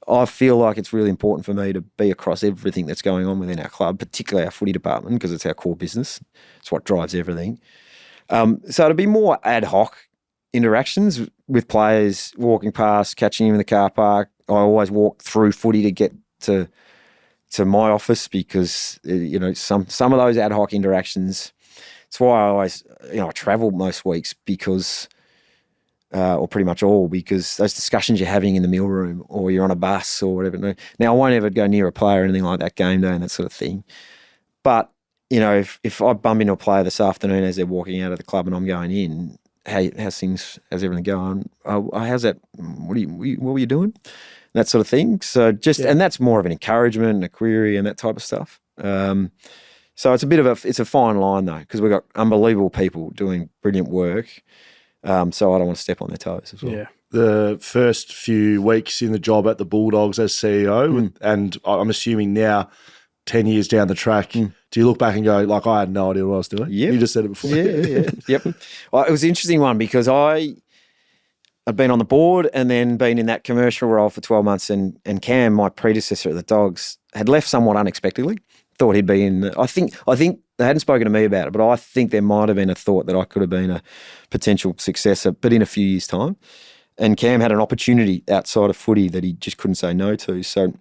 I feel like it's really important for me to be across everything that's going on within our club, particularly our footy department, because it's our core business. It's what drives everything. So to be more ad hoc interactions with players, walking past, catching them in the car park. I always walk through footy to get to my office because, some of those ad hoc interactions, it's why I always, I travel most weeks because or pretty much all, because those discussions you're having in the meal room or you're on a bus or whatever. Now, I won't ever go near a player or anything like that game day and that sort of thing. But, if I bump into a player this afternoon as they're walking out of the club and I'm going in, how's everything going? How's that? What were you doing? That sort of thing. So and that's more of an encouragement and a query and that type of stuff. So it's it's a fine line though, because we've got unbelievable people doing brilliant work. So I don't want to step on their toes as well. Yeah. The first few weeks in the job at the Bulldogs as CEO, and I'm assuming now, 10 years down the track, do you look back and go, like, I had no idea what I was doing? Yeah. You just said it before. Yeah. Yep. Well, it was an interesting one because I'd been on the board and then been in that commercial role for 12 months, and Cam, my predecessor at the Dogs, had left somewhat unexpectedly. Thought he'd be in. I think they hadn't spoken to me about it, but I think there might have been a thought that I could have been a potential successor, but in a few years' time. And Cam had an opportunity outside of footy that he just couldn't say no to. So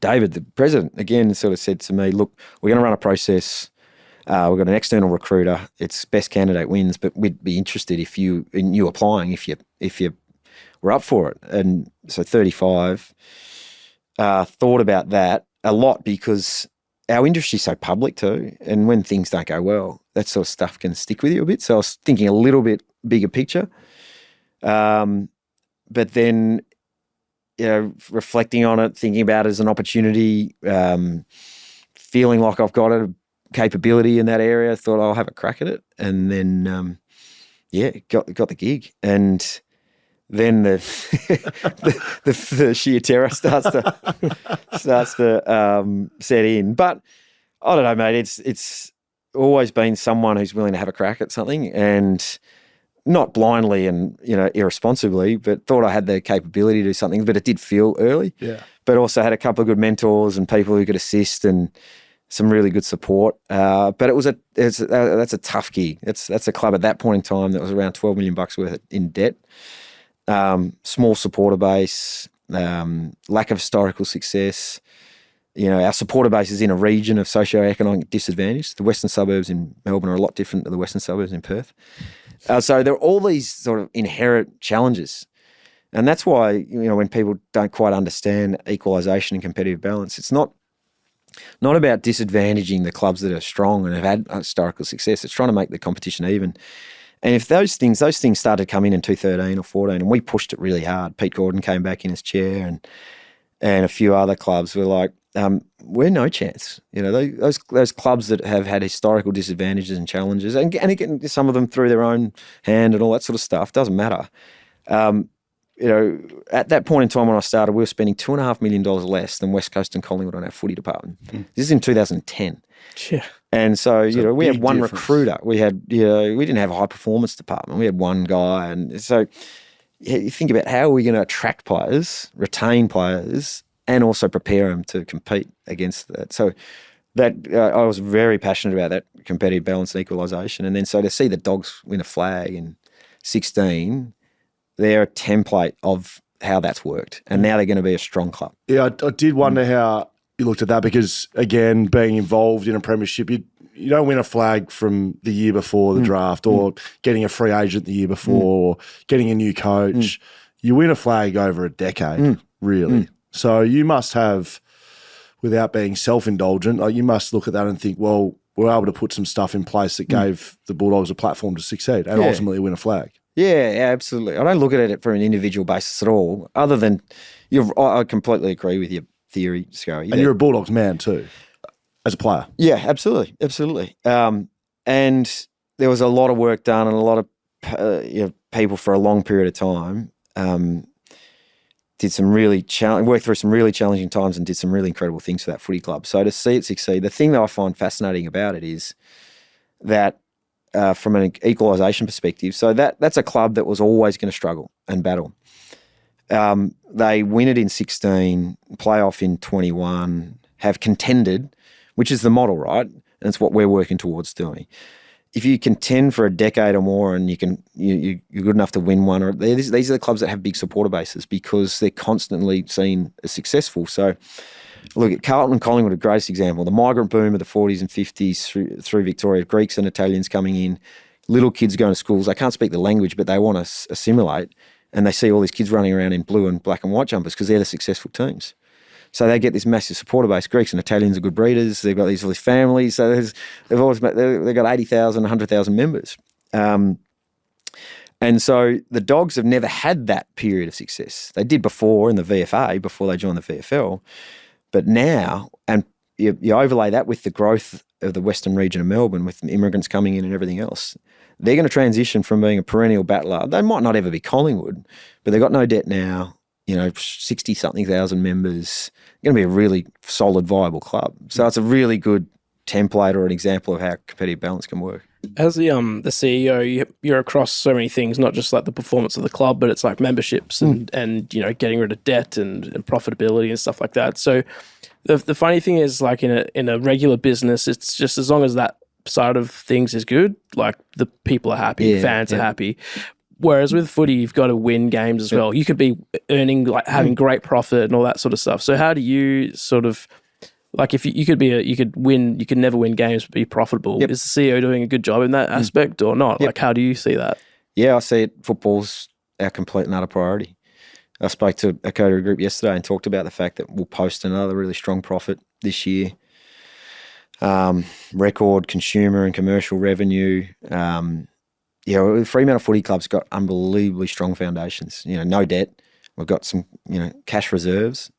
David, the president, again, sort of said to me, look, we're going to run a process. We've got an external recruiter. It's best candidate wins, but we'd be interested in you applying if you were up for it. And so 35, thought about that a lot because our industry's so public too, and when things don't go well, that sort of stuff can stick with you a bit. So I was thinking a little bit bigger picture. But then, reflecting on it, thinking about it as an opportunity, feeling like I've got a capability in that area, thought I'll have a crack at it. And then, got the gig. And then the sheer terror starts to set in. But I don't know, mate. It's always been someone who's willing to have a crack at something, and not blindly and irresponsibly, but thought I had the capability to do something. But it did feel early. Yeah. But also had a couple of good mentors and people who could assist and some really good support. But that's a tough gig. That's a club at that point in time that was around $12 million worth in debt. Small supporter base, lack of historical success. Our supporter base is in a region of socio-economic disadvantage. The western suburbs in Melbourne are a lot different to the western suburbs in Perth. So there are all these sort of inherent challenges. And that's why, when people don't quite understand equalisation and competitive balance, it's not not about disadvantaging the clubs that are strong and have had historical success. It's trying to make the competition even. And if those things started to come in 2013 or 14, and we pushed it really hard. Pete Gordon came back in his chair, and a few other clubs were like, we're no chance. You know, those clubs that have had historical disadvantages and challenges, and again, some of them through their own hand and all that sort of stuff, doesn't matter. You know, at that point in time when I started, we were spending $2.5 million less than West Coast and Collingwood on our footy department. This is in 2010. Yeah. And so, you know, we had one difference. recruiter. We had, you know, we didn't have a high performance department. We had one guy. And so you think about how are we going to attract players, retain players, and also prepare them to compete against that. So that I was very passionate about that competitive balance and equalisation. And then so to see the Dogs win a flag in 16, they're a template of how that's worked. And now they're going to be a strong club. Yeah, I did wonder how you looked at that because, again, being involved in a premiership, you don't win a flag from the year before the draft or getting a free agent the year before or getting a new coach. You win a flag over a decade, really. So you must have, without being self-indulgent, like you must look at that and think, well, we're able to put some stuff in place that gave the Bulldogs a platform to succeed and ultimately win a flag. Yeah, absolutely. I don't look at it from an individual basis at all, other than I completely agree with your theory, Scurry. And you're a Bulldogs man too, as a player. Yeah, absolutely. Absolutely. And there was a lot of work done and a lot of people for a long period of time did some really worked through some really challenging times and did some really incredible things for that footy club. So to see it succeed, the thing that I find fascinating about it is that from an equalisation perspective, so that's a club that was always going to struggle and battle. They win it in 16, playoff in 21, have contended, which is the model, right? And it's what we're working towards doing. If you contend for a decade or more and you're good enough to win one, or these are the clubs that have big supporter bases because they're constantly seen as successful. So look at Carlton and Collingwood, a greatest example. The migrant boom of the 40s and 50s through Victoria, Greeks and Italians coming in, little kids going to schools. They can't speak the language, but they want to assimilate. And they see all these kids running around in blue and black and white jumpers because they're the successful teams. So they get this massive supporter base. Greeks and Italians are good breeders. They've got all these families. So they've got 80,000, 100,000 members. And so the Dogs have never had that period of success. They did before in the VFA, before they joined the VFL. But now, and you overlay that with the growth of the Western region of Melbourne, with immigrants coming in and everything else, they're going to transition from being a perennial battler. They might not ever be Collingwood, but they've got no debt now. 60-something thousand members. Going to be a really solid, viable club. So it's a really good template or an example of how competitive balance can work. As the CEO, you're across so many things, not just like the performance of the club, but it's like memberships and getting rid of debt and profitability and stuff like that. So the funny thing is, like in a regular business, it's just as long as that side of things is good, like the people are happy, fans are happy. Whereas with footy, you've got to win games as well. You could be earning, like having great profit and all that sort of stuff. So how do you sort of, like if you could never win games but be profitable. Is the CEO doing a good job in that aspect or not? Like how do you see that? Yeah, I see it. Football's our complete and utter priority. I spoke to a coterie group yesterday and talked about the fact that we'll post another really strong profit this year. Record consumer and commercial revenue. Fremantle Footy Club's got unbelievably strong foundations. No debt. We've got some, cash reserves.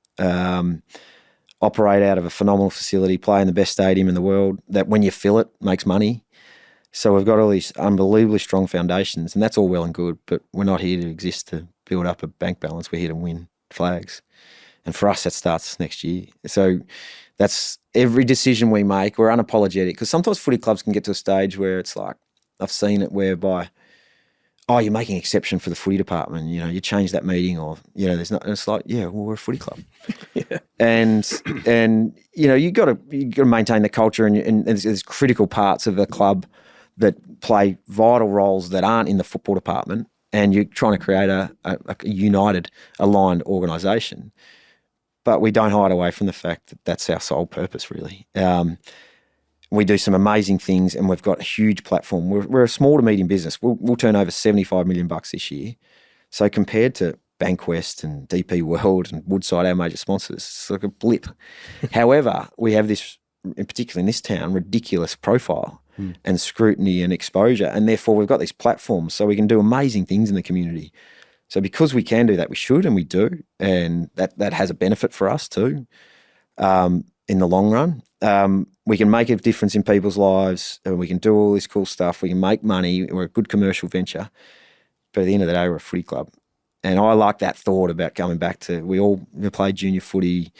Operate out of a phenomenal facility, play in the best stadium in the world that when you fill it, makes money. So we've got all these unbelievably strong foundations, and that's all well and good, but we're not here to exist to build up a bank balance. We're here to win flags. And for us, that starts next year. So that's every decision we make, we're unapologetic, because sometimes footy clubs can get to a stage where it's like, I've seen it whereby, you're making exception for the footy department. You change that meeting, or there's not. And it's like, we're a footy club, and you got to maintain the culture, and there's critical parts of the club that play vital roles that aren't in the football department, and you're trying to create a united, aligned organisation. But we don't hide away from the fact that that's our sole purpose, really. We do some amazing things, and we've got a huge platform. We're a small to medium business. We'll turn over $75 million this year. So compared to Bankwest and DP World and Woodside, our major sponsors. It's like a blip. However, we have this, in particular in this town, ridiculous profile and scrutiny and exposure, and therefore we've got these platforms so we can do amazing things in the community. So because we can do that, we should, and we do, and that has a benefit for us too in the long run. We can make a difference in people's lives, and we can do all this cool stuff. We can make money. We're a good commercial venture. But at the end of the day, we're a footy club. And I like that thought about coming back to, we all play junior footy.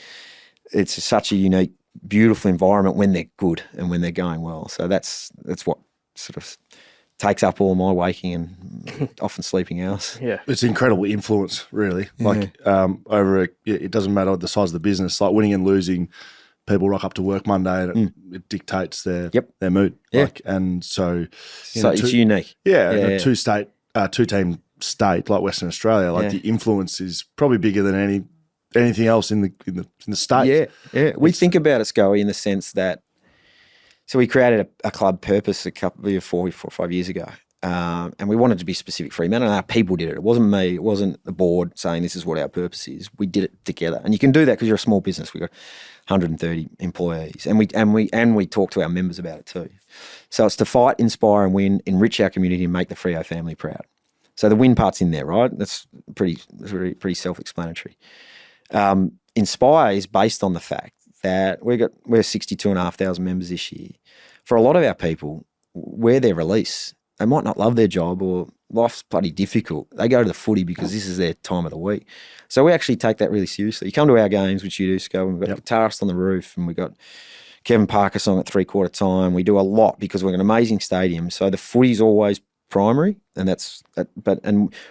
It's such a unique, beautiful environment when they're good and when they're going well. So that's what sort of takes up all my waking and often sleeping hours. Yeah. It's incredible influence, really. Like it doesn't matter the size of the business, like winning and losing, people rock up to work Monday and it dictates their mood. Yeah. Like, and so it's unique. Yeah. A two-team state like Western Australia, like the influence is probably bigger than anything else in the state. Yeah. We think about it, Scully, in the sense that, so we created a club purpose a couple of 4 or 5 years ago. And we wanted to be specific Fremantle, and our people did it. It wasn't me. It wasn't the board saying this is what our purpose is. We did it together, and you can do that because you're a small business. We've got 130 employees, and we talk to our members about it too. So it's to fight, inspire, and win, enrich our community, and make the Freo family proud. So the win part's in there, right? That's pretty self-explanatory. Inspire is based on the fact that we're 62,500 members this year. For a lot of our people, we're their release. They might not love their job or life's bloody difficult. They go to the footy because this is their time of the week. So we actually take that really seriously. You come to our games, which you do, Sco, and we've got a guitarist on the roof, and we've got Kevin Parker song at 3/4 time. We do a lot because we're an amazing stadium. So the footy's always primary, and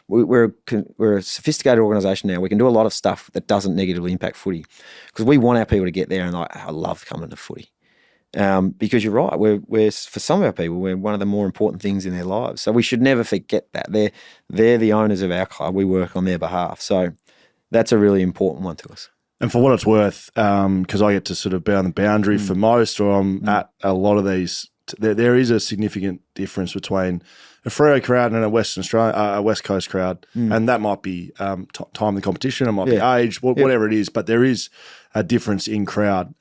we're a sophisticated organisation now. We can do a lot of stuff that doesn't negatively impact footy because we want our people to get there and like, I love coming to footy. Because you're right, we're for some of our people, we're one of the more important things in their lives. So we should never forget that. They're the owners of our club. We work on their behalf. So that's a really important one to us. And for what it's worth, because I get to sort of be on the boundary for most, or I'm at a lot of these, there is a significant difference between a Freo crowd and a Western Australia, a West Coast crowd, and that might be time of the competition, it might be age, whatever it is, but there is a difference in crowd.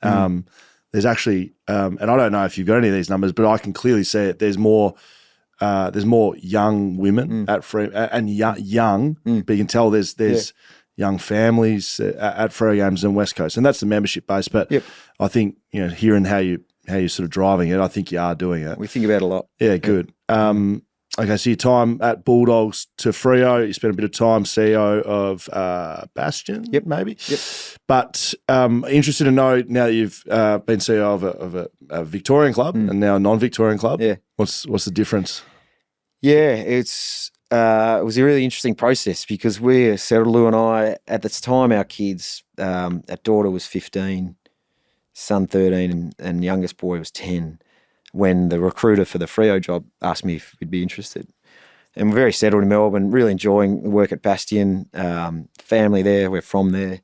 There's actually, and I don't know if you've got any of these numbers, but I can clearly see it. There's more young women at Freo, and young, but you can tell there's young families at Freo games and West Coast, and that's the membership base. But I think hearing how you're sort of driving it, I think you are doing it. We think about it a lot. Yeah, good. Okay, so your time at Bulldogs to Freo, you spent a bit of time CEO of Bastion, maybe. Yep. But interested to know, now that you've been CEO of a Victorian club and now a non-Victorian club, what's the difference? Yeah, it was a really interesting process because we settled, Lou and I, at the time our kids, our daughter was 15, son 13, and youngest boy was 10. When the recruiter for the Freo job asked me if we'd be interested. And we're very settled in Melbourne, really enjoying the work at Bastion, family there, we're from there,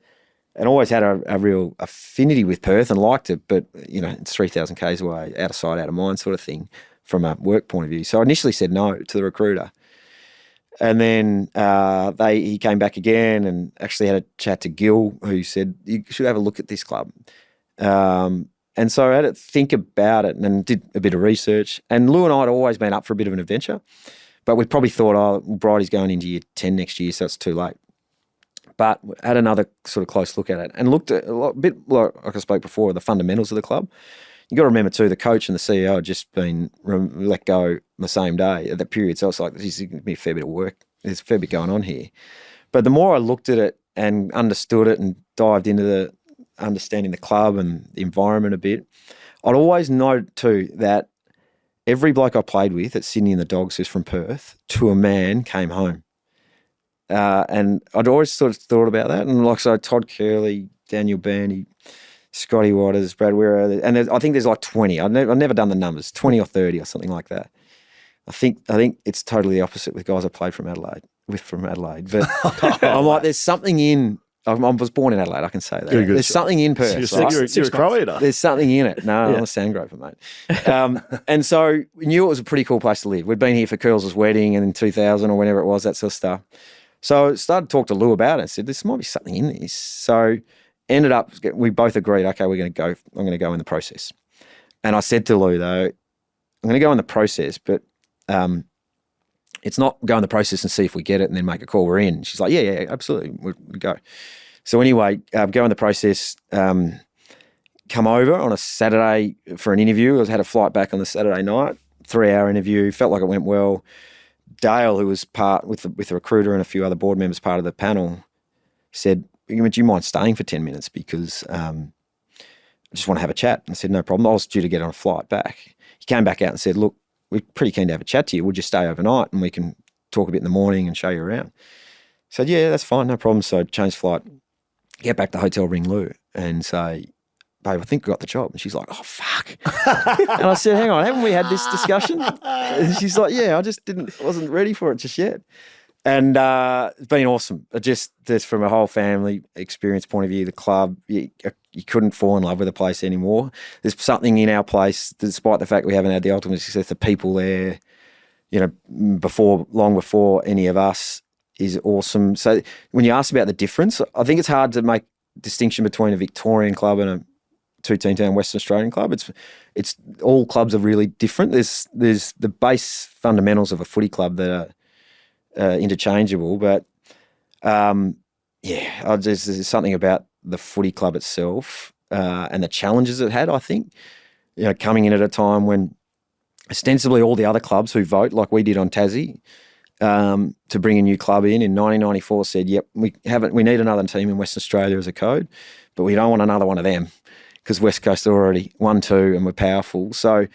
and always had a real affinity with Perth and liked it, but, it's 3,000 k's away, out of sight, out of mind sort of thing from a work point of view. So I initially said no to the recruiter. And then he came back again and actually had a chat to Gil, who said, you should have a look at this club. And so I had to think about it and did a bit of research. And Lou and I had always been up for a bit of an adventure, but we probably thought, Bridie's going into year 10 next year, so it's too late. But had another sort of close look at it and looked at a bit like I spoke before, the fundamentals of the club. You got to remember too, the coach and the CEO had just been let go the same day at that period. So it's like, there's going to be a fair bit of work. There's a fair bit going on here. But the more I looked at it and understood it and dived into understanding the club and the environment a bit, I'd always note too that every bloke I played with at Sydney and the Dogs who's from Perth, to a man, came home. And I'd always sort of thought about that. And so Todd Curley, Daniel Bandy, Scotty Waters, Brad Wera, and I think there's like 20. I've never done the numbers, 20 or 30 or something like that. I think it's totally the opposite with guys I played from Adelaide. But I'm like, there's something in. I was born in Adelaide, I can say that. There's something in Perth. So you're a Crow eater. There's something in it. No, I'm a Sandgrover, mate. And so we knew it was a pretty cool place to live. We'd been here for Curls' wedding and in 2000 or whenever it was, that sort of stuff. So I started to talk to Lou about it. I said, this might be something in this. So ended up, we both agreed, okay, I'm going to go in the process. And I said to Lou, though, I'm going to go in the process, but it's not go in the process and see if we get it and then make a call, we're in. She's like, yeah, absolutely, we go. So anyway, go in the process, come over on a Saturday for an interview. I had a flight back on the Saturday night, 3-hour interview, felt like it went well. Dale, who was part with the recruiter and a few other board members part of the panel, said, do you mind staying for 10 minutes because I just want to have a chat. And I said, no problem. I was due to get on a flight back. He came back out and said, look, we're pretty keen to have a chat to you. Would you stay overnight and we can talk a bit in the morning and show you around? I said, yeah, that's fine, no problem. So changed flight, get back to the hotel, ring Lou and say, babe, I think we got the job. And she's like, oh, fuck. And I said, hang on, haven't we had this discussion? And she's like, yeah, I just wasn't ready for it just yet. And it's been awesome. Just from a whole family experience point of view, the club, you couldn't fall in love with the place anymore. There's something in our place, despite the fact we haven't had the ultimate success, the people there, long before any of us is awesome. So when you ask about the difference, I think it's hard to make distinction between a Victorian club and a two-team town Western Australian club. It's all clubs are really different. There's the base fundamentals of a footy club that are interchangeable, but there's something about the footy club itself and the challenges it had. I think coming in at a time when ostensibly all the other clubs who vote like we did on Tassie to bring a new club in 1994 said, yep, we need another team in Western Australia as a code, but we don't want another one of them because West Coast are already 1-2 and we're powerful. So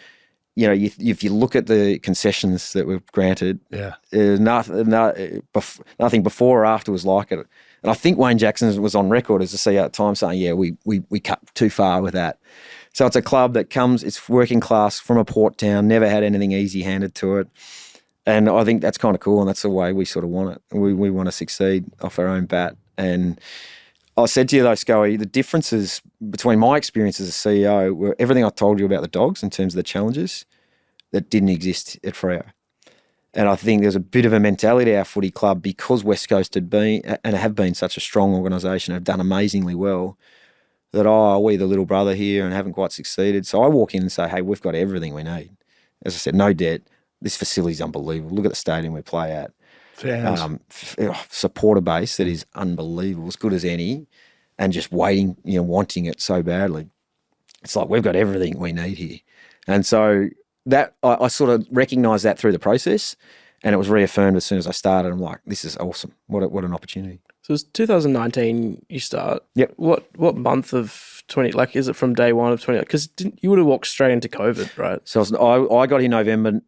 if you look at the concessions that we've granted, nothing before or after was like it. And I think Wayne Jackson was on record as the CEO at the time saying, yeah, we cut too far with that. So it's a club that it's working class from a port town, never had anything easy handed to it. And I think that's kind of cool, and that's the way we sort of want it. We want to succeed off our own bat. And I said to you though, Scully, the differences between my experience as a CEO were everything I told you about the Dogs in terms of the challenges that didn't exist at Freo. And I think there's a bit of a mentality at our footy club because West Coast had been and have been such a strong organisation, have done amazingly well, that we're the little brother here and haven't quite succeeded. So I walk in and say, hey, we've got everything we need. As I said, no debt. This facility's unbelievable. Look at the stadium we play at. Supporter base that is unbelievable, as good as any, and just waiting, wanting it so badly. It's like we've got everything we need here. And so that I sort of recognised that through the process, and it was reaffirmed as soon as I started. I'm like, this is awesome. What an opportunity. So it's 2019 you start. Yep. What month of 20, like is it from day one of 20? Because you would have walked straight into COVID, right? So I got here November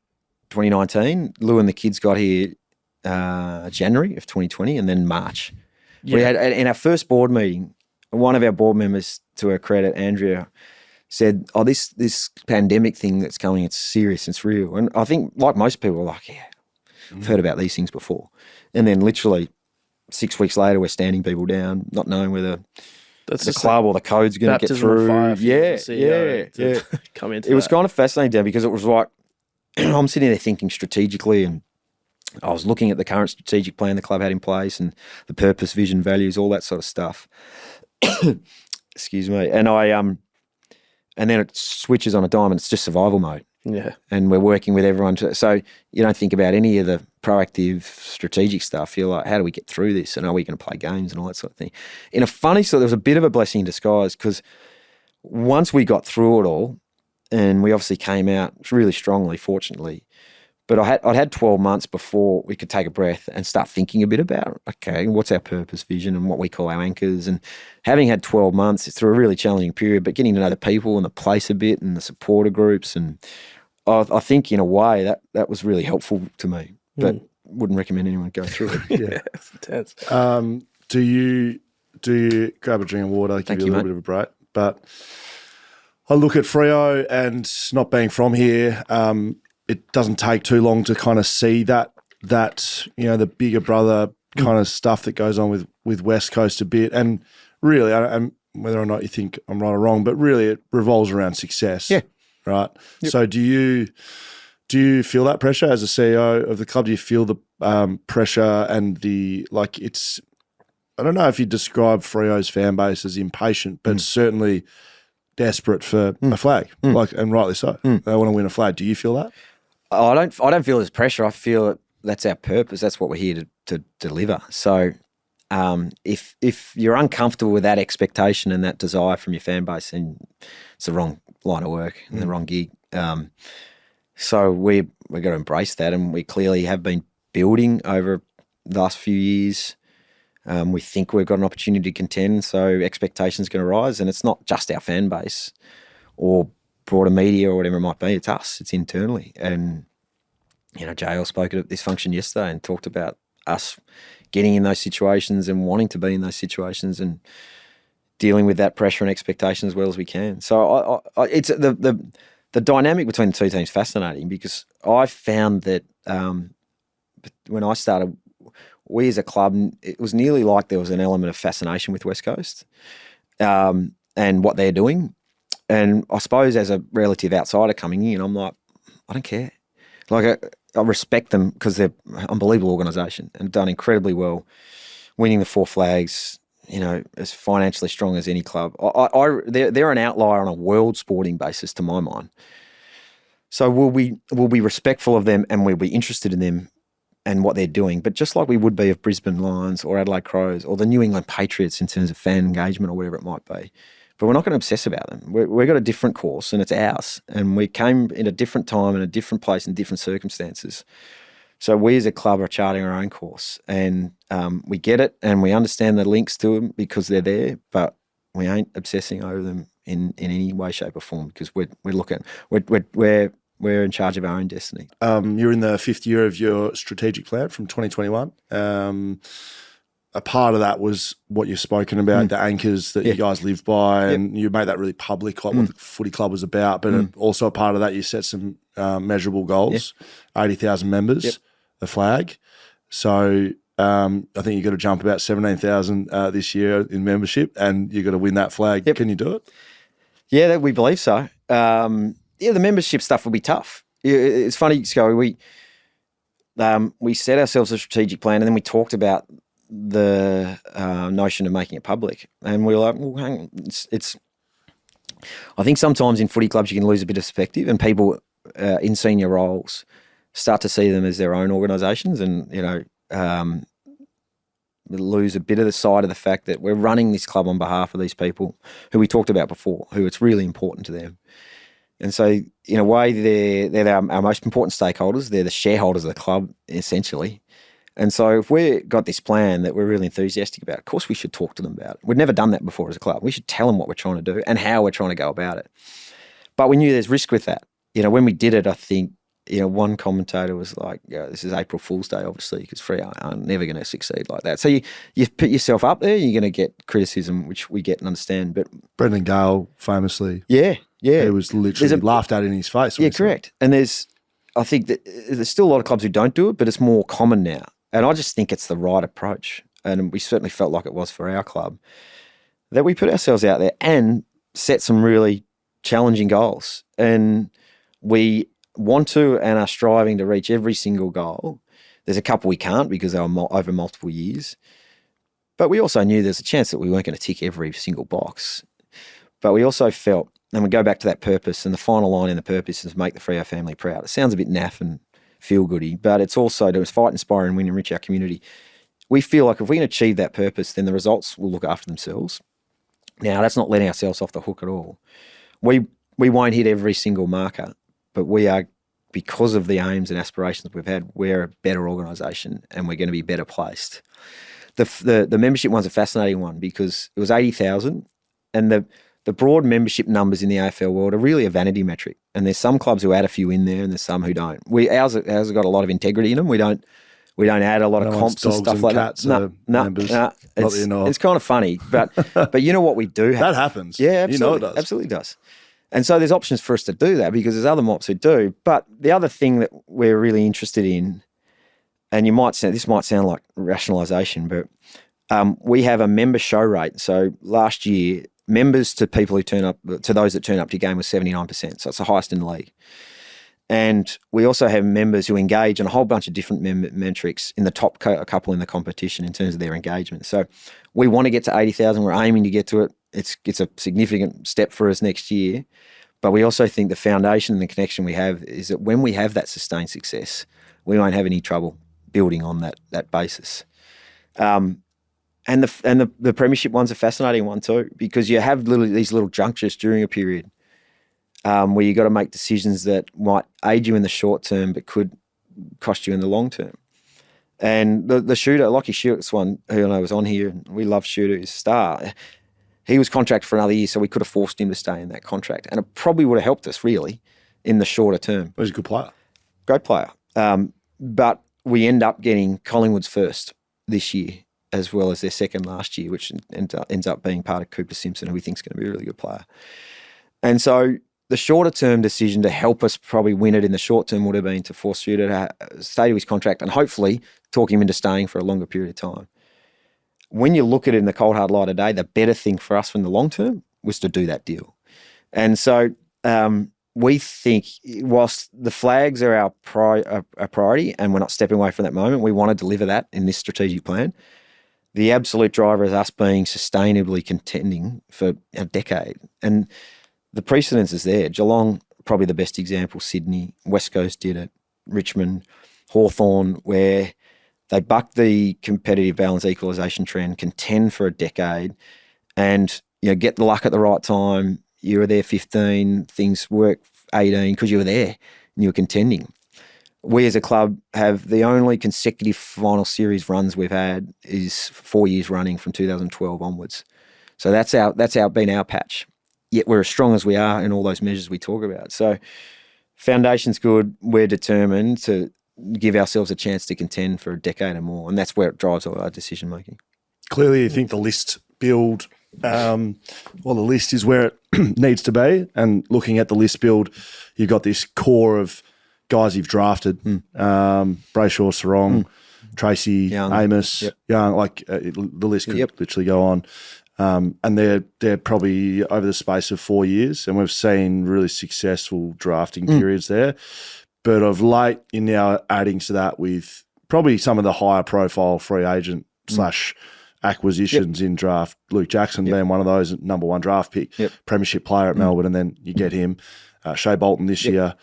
2019. Lou and the kids got here January of 2020 and then March. Yeah. We had in our first board meeting, one of our board members, to her credit, Andrea, said, oh, this pandemic thing that's coming, it's serious, it's real. And I think like most people are like, yeah, I've heard about these things before. And then literally 6 weeks later, we're standing people down, not knowing whether that's the club or the code's going to get through. Yeah. Come into it was kind of fascinating, Dan, because it was like, I'm sitting there thinking strategically, and I was looking at the current strategic plan the club had in place and the purpose, vision, values, all that sort of stuff. Excuse me. And and then it switches on a dime and it's just survival mode. Yeah. And we're working with everyone. So you don't think about any of the proactive strategic stuff. You're like, how do we get through this? And are we going to play games and all that sort of thing? In a funny sort, there was a bit of a blessing in disguise because once we got through it all, and we obviously came out really strongly, fortunately, but I'd had 12 months before we could take a breath and start thinking a bit about, okay, what's our purpose, vision, and what we call our anchors. And having had 12 months, it's through a really challenging period, but getting to know the people and the place a bit and the supporter groups. And I think in a way that was really helpful to me, but wouldn't recommend anyone go through it. Yeah, it's intense. Do you grab a drink of water, give you a little bit of a break? But I look at Freo and not being from here, it doesn't take too long to kind of see that the bigger brother kind of stuff that goes on with West Coast a bit. And really, whether or not you think I'm right or wrong, but really it revolves around success. Yeah. Right. Yep. So do Do you feel that pressure as a CEO of the club? Do you feel the pressure and it's, I don't know if you describe Freo's fan base as impatient, but certainly desperate for a flag, and rightly so. They want to win a flag. Do you feel that? I don't feel there's pressure. I feel that's our purpose. That's what we're here to deliver. So if you're uncomfortable with that expectation and that desire from your fan base, then it's the wrong line of work and the wrong gig. So we've got to embrace that, and we clearly have been building over the last few years. We think we've got an opportunity to contend, so expectations going to rise, and it's not just our fan base or broader media or whatever it might be. It's us. It's internally, and JL spoke at this function yesterday and talked about us getting in those situations and wanting to be in those situations and dealing with that pressure and expectation as well as we can. So it's the dynamic between the two teams fascinating, because I found that when I started, we as a club, it was nearly like there was an element of fascination with West Coast and what they're doing. And I suppose as a relative outsider coming in, I'm like, I don't care. Like I respect them because they're an unbelievable organisation and done incredibly well, winning the 4 flags, as financially strong as any club. They're an outlier on a world sporting basis to my mind. So we'll be respectful of them, and we'll be interested in them and what they're doing, but just like we would be of Brisbane Lions or Adelaide Crows or the New England Patriots in terms of fan engagement or whatever it might be. But we're not going to obsess about them. We've got a different course, and it's ours. And we came in a different time, in a different place, in different circumstances. So we as a club are charting our own course, and we get it, and we understand the links to them because they're there, but we ain't obsessing over them in any way, shape, or form, because we're in charge of our own destiny. You're in the 5th year of your strategic plan from 2021. A part of that was what you've spoken about, the anchors that you guys live by, and you made that really public, like what the footy club was about. But also a part of that, you set some measurable goals, 80,000 members, the flag. So I think you've got to jump about 17,000 this year in membership, and you've got to win that flag. Yep. Can you do it? Yeah, we believe so. The membership stuff will be tough. It's funny, Scully, we set ourselves a strategic plan, and then we talked about the notion of making it public, and we were like, well, hang on, it's I think sometimes in footy clubs you can lose a bit of perspective, and people in senior roles start to see them as their own organisations, and lose a bit of the side of the fact that we're running this club on behalf of these people who we talked about before, who it's really important to them. And so in a way they're our most important stakeholders. They're the shareholders of the club, essentially. And so if we've got this plan that we're really enthusiastic about, of course we should talk to them about it. We've never done that before as a club. We should tell them what we're trying to do and how we're trying to go about it. But we knew there's risk with that. When we did it, I think, one commentator was like, this is April Fool's Day, obviously, because Freo are never going to succeed like that. So you put yourself up there, you're going to get criticism, which we get and understand. But Brendan Gale famously. Yeah. It was literally laughed at in his face. Yeah, correct. And I think that there's still a lot of clubs who don't do it, but it's more common now. And I just think it's the right approach. And we certainly felt like it was for our club, that we put ourselves out there and set some really challenging goals. And we want to and are striving to reach every single goal. There's a couple we can't because they were over multiple years. But we also knew there's a chance that we weren't going to tick every single box. But we also felt, and we go back to that purpose, and the final line in the purpose is make the Freo family proud. It sounds a bit naff and feel-goody, but it's also to fight, inspire, and win, enrich our community. We feel like if we can achieve that purpose, then the results will look after themselves. Now, that's not letting ourselves off the hook at all. We won't hit every single marker, but we are, because of the aims and aspirations we've had, we're a better organisation and we're going to be better placed. The membership one's a fascinating one because it was 80,000, and the broad membership numbers in the AFL world are really a vanity metric. And there's some clubs who add a few in there and there's some who don't. Ours have got a lot of integrity in them. We don't add a lot of comps and stuff like that. No. It's kind of funny. But you know what we do have? That happens. Yeah, absolutely. It does. Absolutely does. And so there's options for us to do that because there's other mops who do. But the other thing that we're really interested in, and this might sound like rationalisation, but we have a member show rate. So last year, members to people who turn up, to those that turn up to your game was 79%. So it's the highest in the league. And we also have members who engage on a whole bunch of different metrics in the top couple in the competition in terms of their engagement. So we want to get to 80,000. We're aiming to get to it. It's a significant step for us next year. But we also think the foundation and the connection we have is that when we have that sustained success, we won't have any trouble building on that basis. And the premiership one's a fascinating one too, because you have these little junctures during a period where you got to make decisions that might aid you in the short term but could cost you in the long term. And the shooter, Lockie Schuart's one, who I know was on here, and we love Shooter, he's a star. He was contracted for another year, so we could have forced him to stay in that contract. And it probably would have helped us, really, in the shorter term. He's a good player. Great player. But we end up getting Collingwood's first this year, as well as their second last year, which ends up being part of Cooper Simpson, who we think is going to be a really good player. And so the shorter term decision to help us probably win it in the short term would have been to force Shooter to stay to his contract and hopefully talk him into staying for a longer period of time. When you look at it in the cold hard light today, the better thing for us in the long term was to do that deal. And so we think whilst the flags are our priority and we're not stepping away from that moment, we want to deliver that in this strategic plan. The absolute driver is us being sustainably contending for a decade. And the precedence is there. Geelong, probably the best example, Sydney, West Coast did it, Richmond, Hawthorn, where they bucked the competitive balance equalisation trend, contend for a decade, and get the luck at the right time. You were there 15, things work 18 because you were there and you were contending. We as a club have the only consecutive final series runs we've had is 4 years running from 2012 onwards. So that's been our patch. Yet we're as strong as we are in all those measures we talk about. So foundation's good. We're determined to give ourselves a chance to contend for a decade or more, and that's where it drives all our decision making. Clearly, you think the list build, the list is where it needs to be. And looking at the list build, you've got this core of guys you've drafted: Brayshaw, Sarong, Tracy, Young. Amos, Young. The list could literally go on. And they're probably over the space of 4 years, and we've seen really successful drafting periods there. But of late, you're now adding to that with probably some of the higher profile free agent / acquisitions in draft. Luke Jackson being one of those, number one draft pick, premiership player at Melbourne, and then you get him, Shea Bolton this year.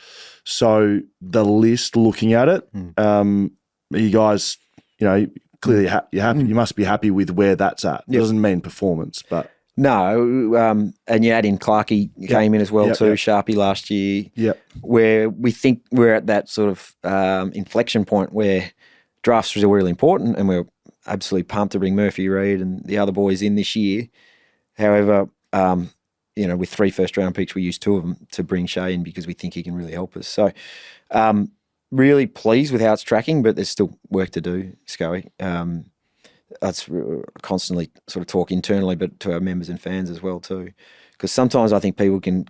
So the list, looking at it, you guys, clearly you're happy. You must be happy with where that's at. It doesn't mean performance, but no. And you add in Clarkey came in as well too. Sharpie last year. Where we think we're at that sort of inflection point where drafts are really important, and we're absolutely pumped to bring Murphy Reid and the other boys in this year. However, with 3 first-round picks, we used 2 of them to bring Shea in because we think he can really help us. So. Really pleased with how it's tracking, but there's still work to do, Scully. That's constantly sort of talk internally, but to our members and fans as well too. Because sometimes I think people can,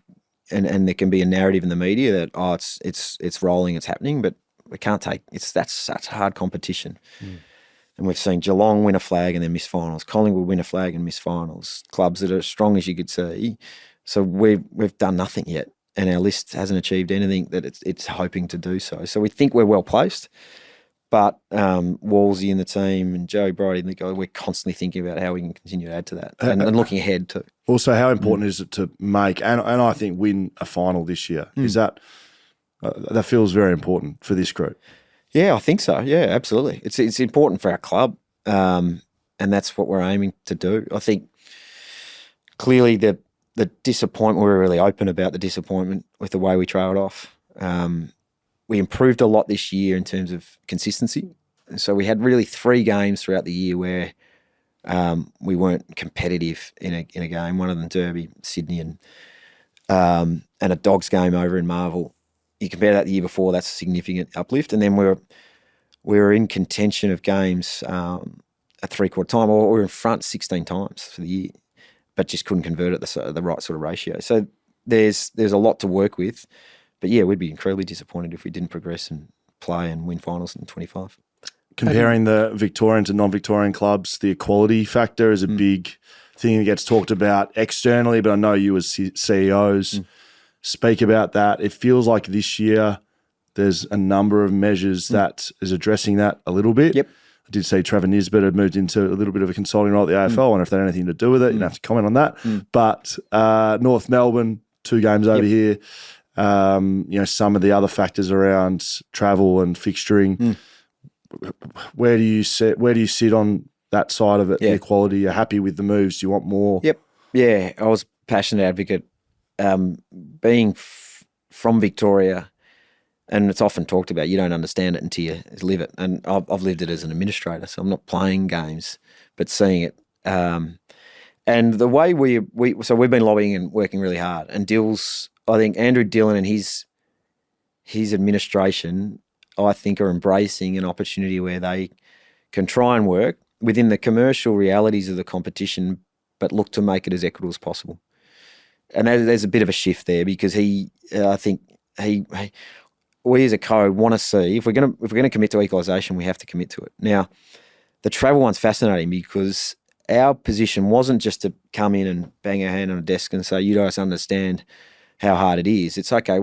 and there can be a narrative in the media that it's rolling, it's happening, but we can't take that's such hard competition. And we've seen Geelong win a flag and then miss finals. Collingwood win a flag and miss finals. Clubs that are as strong as you could see. So we've done nothing yet. And our list hasn't achieved anything that it's hoping to do so. So we think we're well placed, but Wolsey and the team and Joey Brody and the guy, we're constantly thinking about how we can continue to add to that and looking ahead too. Also, how important is it to make and I think win a final this year? Is that feels very important for this group? Yeah, I think so. Yeah, absolutely. It's important for our club, and that's what we're aiming to do. I think clearly the disappointment, we were really open about the disappointment with the way we trailed off. We improved a lot this year in terms of consistency. And so we had really 3 games throughout the year where we weren't competitive in a game. One of them Derby, Sydney, and a Dogs game over in Marvel. You compare that the year before, that's a significant uplift. And then we were in contention of games at 3/4 time, or we were in front 16 times for the year, but just couldn't convert at the right sort of ratio. So there's a lot to work with. But yeah, we'd be incredibly disappointed if we didn't progress and play and win finals in 25. Comparing the Victorian to non-Victorian clubs, the equality factor is a big thing that gets talked about externally, but I know you as CEOs speak about that. It feels like this year there's a number of measures that is addressing that a little bit. Yep. I did see Trevor Nisbet had moved into a little bit of a consulting role at the AFL. I wonder if that had anything to do with it. You don't have to comment on that. But North Melbourne, 2 games over here. Some of the other factors around travel and fixturing. Where do you sit on that side of it? The equality. You're happy with the moves? Do you want more? Yep. Yeah, I was a passionate advocate. Being from Victoria, and it's often talked about, you don't understand it until you live it. And I've lived it as an administrator, so I'm not playing games, but seeing it. And the way we've been lobbying and working really hard. And I think Andrew Dillon and his administration, I think, are embracing an opportunity where they can try and work within the commercial realities of the competition, but look to make it as equitable as possible. And there's a bit of a shift there because we as a code want to see if we're going to commit to equalisation, we have to commit to it. Now, the travel one's fascinating because our position wasn't just to come in and bang our hand on a desk and say, you guys understand how hard it is. It's okay,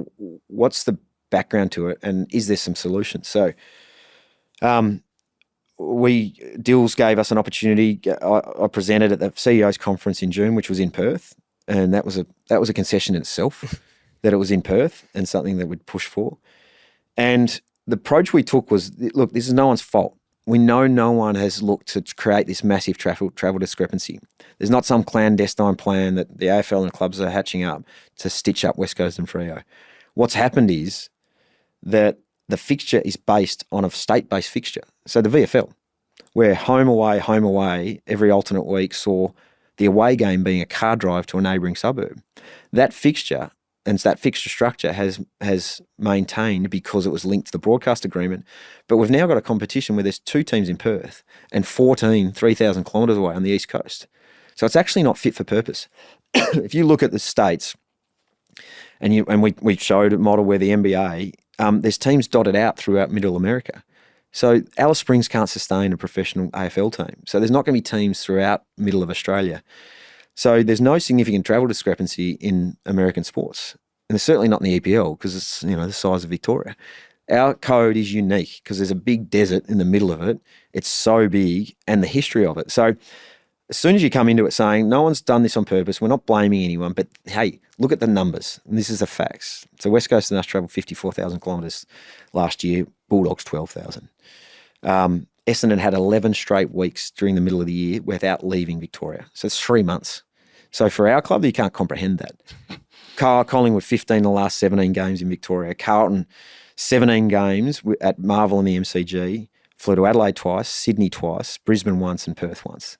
what's the background to it, and is there some solutions? So, Dills gave us an opportunity. I presented at the CEO's conference in June, which was in Perth, and that was a concession in itself that it was in Perth and something that we'd push for. And the approach we took was, look, this is no one's fault. We know no one has looked to create this massive travel discrepancy. There's not some clandestine plan that the AFL and the clubs are hatching up to stitch up West Coast and Freo. What's happened is that the fixture is based on a state-based fixture. So the VFL, where home away, every alternate week saw the away game being a car drive to a neighbouring suburb. That fixture and that fixture structure has maintained because it was linked to the broadcast agreement. But we've now got a competition where there's 2 teams in Perth and 3,000 kilometres away on the East Coast. So it's actually not fit for purpose. If you look at the states, and we showed a model where the NBA, there's teams dotted out throughout Middle America. So Alice Springs can't sustain a professional AFL team. So there's not going to be teams throughout middle of Australia. So there's no significant travel discrepancy in American sports. And there's certainly not in the EPL because it's, the size of Victoria. Our code is unique because there's a big desert in the middle of it. It's so big, and the history of it. So as soon as you come into it saying, no one's done this on purpose, we're not blaming anyone, but hey, look at the numbers. And this is the facts. So West Coast and us travelled 54,000 kilometres last year, Bulldogs 12,000. Essendon had 11 straight weeks during the middle of the year without leaving Victoria. So it's 3 months. So for our club, you can't comprehend that. Collingwood, 15 in the last 17 games in Victoria. Carlton, 17 games at Marvel and the MCG. Flew to Adelaide twice, Sydney twice, Brisbane once, and Perth once.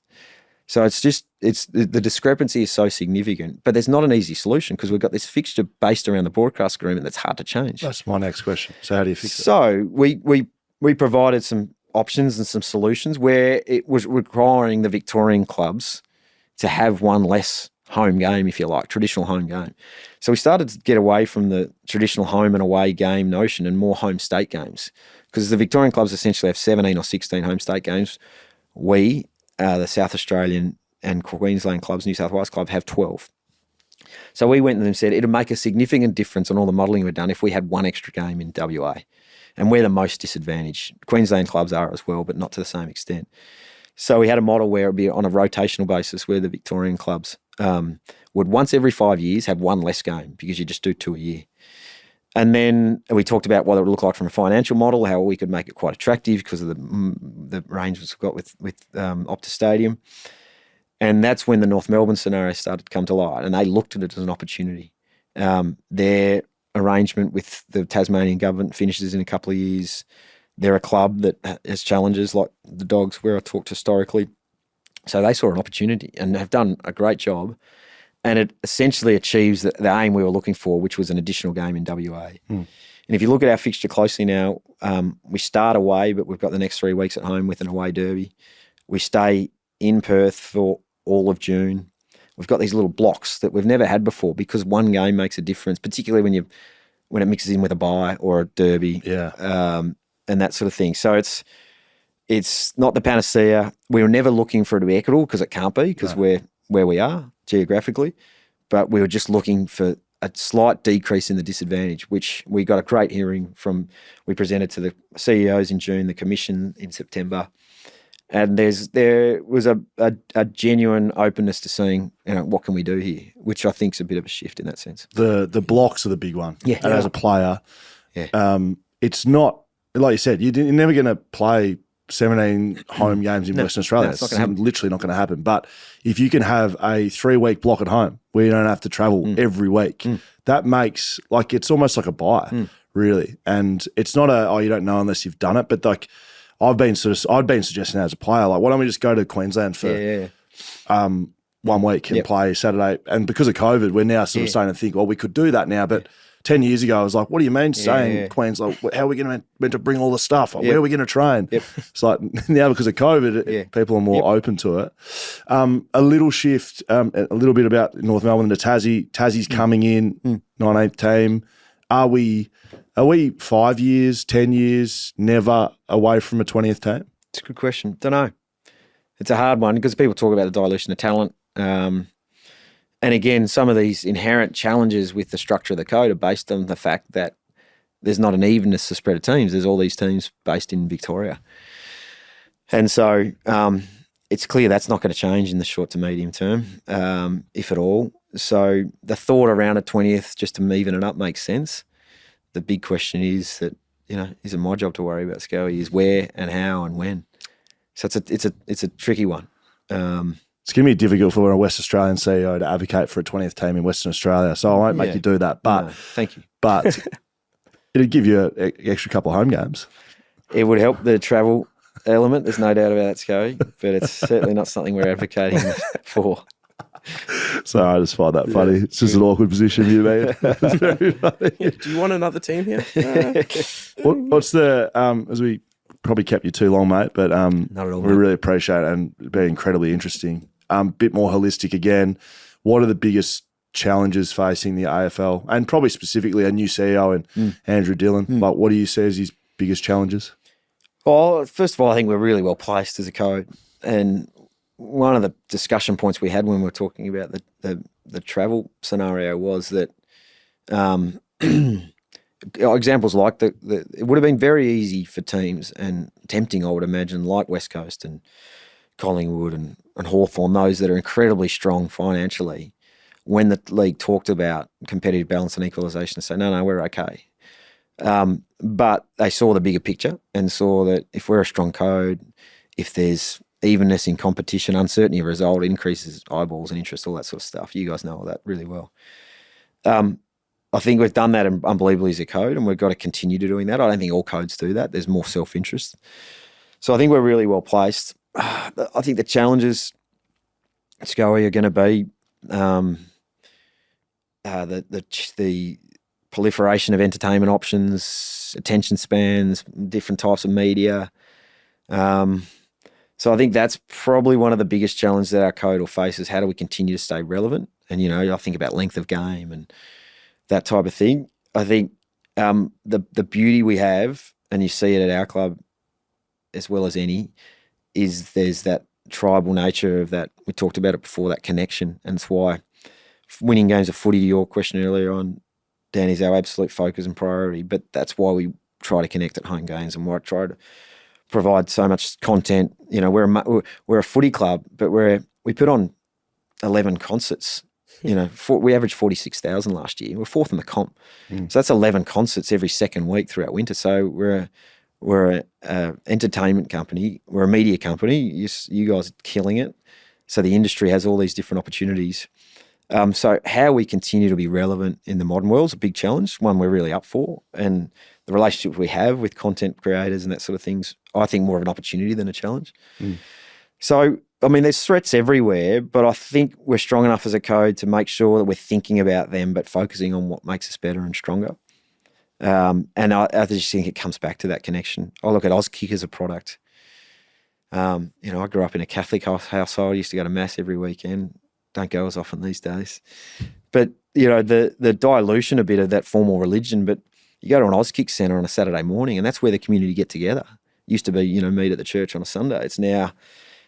So the discrepancy is so significant, but there's not an easy solution because we've got this fixture based around the broadcast agreement that's hard to change. That's my next question. So how do you fix it? So we provided some options and some solutions where it was requiring the Victorian clubs to have one less home game, if you like, traditional home game. So we started to get away from the traditional home and away game notion and more home state games because the Victorian clubs essentially have 17 or 16 home state games. We, the South Australian and Queensland clubs, New South Wales club, have 12. So we went to them and said it'd make a significant difference on all the modelling we've done if we had one extra game in WA. And we're the most disadvantaged. Queensland clubs are as well, but not to the same extent. So we had a model where it would be on a rotational basis where the Victorian clubs would once every 5 years have one less game because you just do 2 a year. And then we talked about what it would look like from a financial model, how we could make it quite attractive because of the arrangements we've got with Optus Stadium. And that's when the North Melbourne scenario started to come to light, and they looked at it as an opportunity. Their arrangement with the Tasmanian government finishes in a couple of years. They're a club that has challenges like the Dogs, where I talked historically. So they saw an opportunity and have done a great job. And it essentially achieves the aim we were looking for, which was an additional game in WA. And if you look at our fixture closely now, we start away, but we've got the next 3 weeks at home with an away derby. We stay in Perth for all of June. We've got these little blocks that we've never had before because one game makes a difference, particularly when it mixes in with a bye or a derby, and that sort of thing. So it's not the panacea. We were never looking for it to be equitable because it can't be because we're where we are geographically, but we were just looking for a slight decrease in the disadvantage, which we got a great hearing from. We presented to the CEOs in June, the Commission in September, and there was a genuine openness to seeing, what can we do here, which I think is a bit of a shift in that sense. The blocks are the big one. Yeah. And as a player, yeah. It's not, like you said, you're never going to play 17 home games in Western Australia. It's not going to happen. Literally not going to happen. But if you can have a 3-week block at home where you don't have to travel every week, that makes, it's almost like a buy, really. And it's not you don't know unless you've done it. But I'd been suggesting as a player, why don't we just go to Queensland for 1 week and play Saturday? And because of COVID, we're now sort of starting to think, we could do that now. But 10 years ago, I was like, what do you mean saying Queensland? How are we meant to bring all the stuff? Where are we going to train? Yep. It's like now because of COVID, people are more open to it. A little shift, a little bit about North Melbourne to Tassie. Tassie's coming in, 19th team. Are we 5 years, 10 years, never away from a 20th team? It's a good question. Don't know. It's a hard one because people talk about the dilution of talent. And again, some of these inherent challenges with the structure of the code are based on the fact that there's not an evenness to spread of teams. There's all these teams based in Victoria. And so it's clear that's not going to change in the short to medium term, if at all. So the thought around a 20th just to even it up makes sense. The big question is that, is it my job to worry about, Scully, is where and how and when. So it's a tricky one. It's going to be difficult for a West Australian CEO to advocate for a 20th team in Western Australia, so I won't make you do that. But no, thank you. But it'd give you an extra couple of home games. It would help the travel element. There's no doubt about that, Scully, but it's certainly not something we're advocating for. So I just find that funny. It's just an awkward position you made. It's very funny. Do you want another team here? What's the as we probably kept you too long, mate, but not at all, we mate. really appreciate it and it's been incredibly interesting. Bit more holistic again. What are the biggest challenges facing the AFL and probably specifically a new CEO and Andrew Dillon? Like, what do you see as his biggest challenges? Well, first of all, I think we're really well placed as a code. And one of the discussion points we had when we were talking about the travel scenario was that examples like it would have been very easy for teams and tempting, I would imagine, like West Coast and Collingwood and Hawthorn, those that are incredibly strong financially, when the league talked about competitive balance and equalisation, to say, no, we're okay. But they saw the bigger picture and saw that if we're a strong code, if there's evenness in competition, uncertainty of result increases eyeballs and interest, all that sort of stuff. You guys know all that really well. I think we've done that unbelievably as a code, and we've got to continue to doing that. I don't think all codes do that. There's more self-interest. So I think we're really well placed. I think the challenges, Scully, are going to be the proliferation of entertainment options, attention spans, different types of media. So I think that's probably one of the biggest challenges that our code will face is how do we continue to stay relevant? And, I think about length of game and that type of thing. I think the beauty we have, and you see it at our club as well as any, is there's that tribal nature of that. We talked about it before, that connection. And it's why winning games of footy, to your question earlier on, Dan, is our absolute focus and priority. But that's why we try to connect at home games and why I try to provide so much content. We're a footy club, but we put on 11 concerts. We averaged 46,000 last year. We're fourth in the comp. So that's 11 concerts every second week throughout winter. So we're an entertainment company. We're a media company. You guys are killing it. So the industry has all these different opportunities. So how we continue to be relevant in the modern world is a big challenge, one we're really up for. And the relationship we have with content creators and that sort of things, I think more of an opportunity than a challenge. So, there's threats everywhere, but I think we're strong enough as a code to make sure that we're thinking about them, but focusing on what makes us better and stronger. And I just think it comes back to that connection. I look at Auskick as a product. I grew up in a Catholic household. I used to go to mass every weekend. Don't go as often these days. But, the dilution a bit of that formal religion, but you go to an Auskick centre on a Saturday morning and that's where the community get together. Used to be, meet at the church on a Sunday. It's now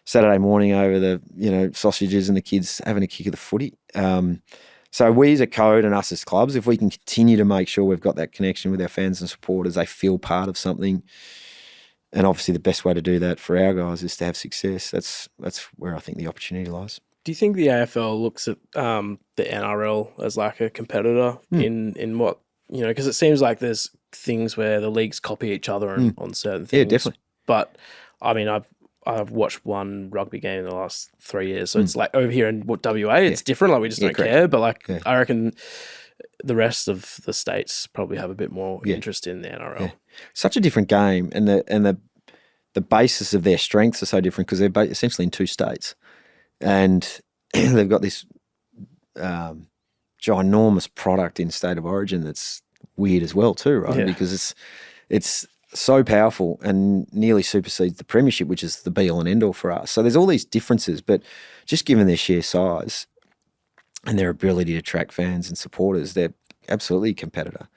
Saturday morning over the, sausages and the kids having a kick of the footy. So So we as a code and us as clubs, if we can continue to make sure we've got that connection with our fans and supporters, they feel part of something. And obviously the best way to do that for our guys is to have success. That's where I think the opportunity lies. Do you think the AFL looks at the NRL as like a competitor in what, because it seems like there's things where the leagues copy each other on certain things. Yeah, definitely. But I mean, I've watched one rugby game in the last 3 years. So it's like over here in WA, it's different. Like we just don't care. But like I reckon the rest of the states probably have a bit more interest in the NRL. Yeah. Such a different game, and the basis of their strengths are so different because they're essentially in 2 states, and they've got this ginormous product in state of origin that's weird as well too, right? Because it's so powerful and nearly supersedes the premiership, which is the be all and end all for us. So there's all these differences, but just given their sheer size and their ability to attract fans and supporters, they're absolutely a competitor.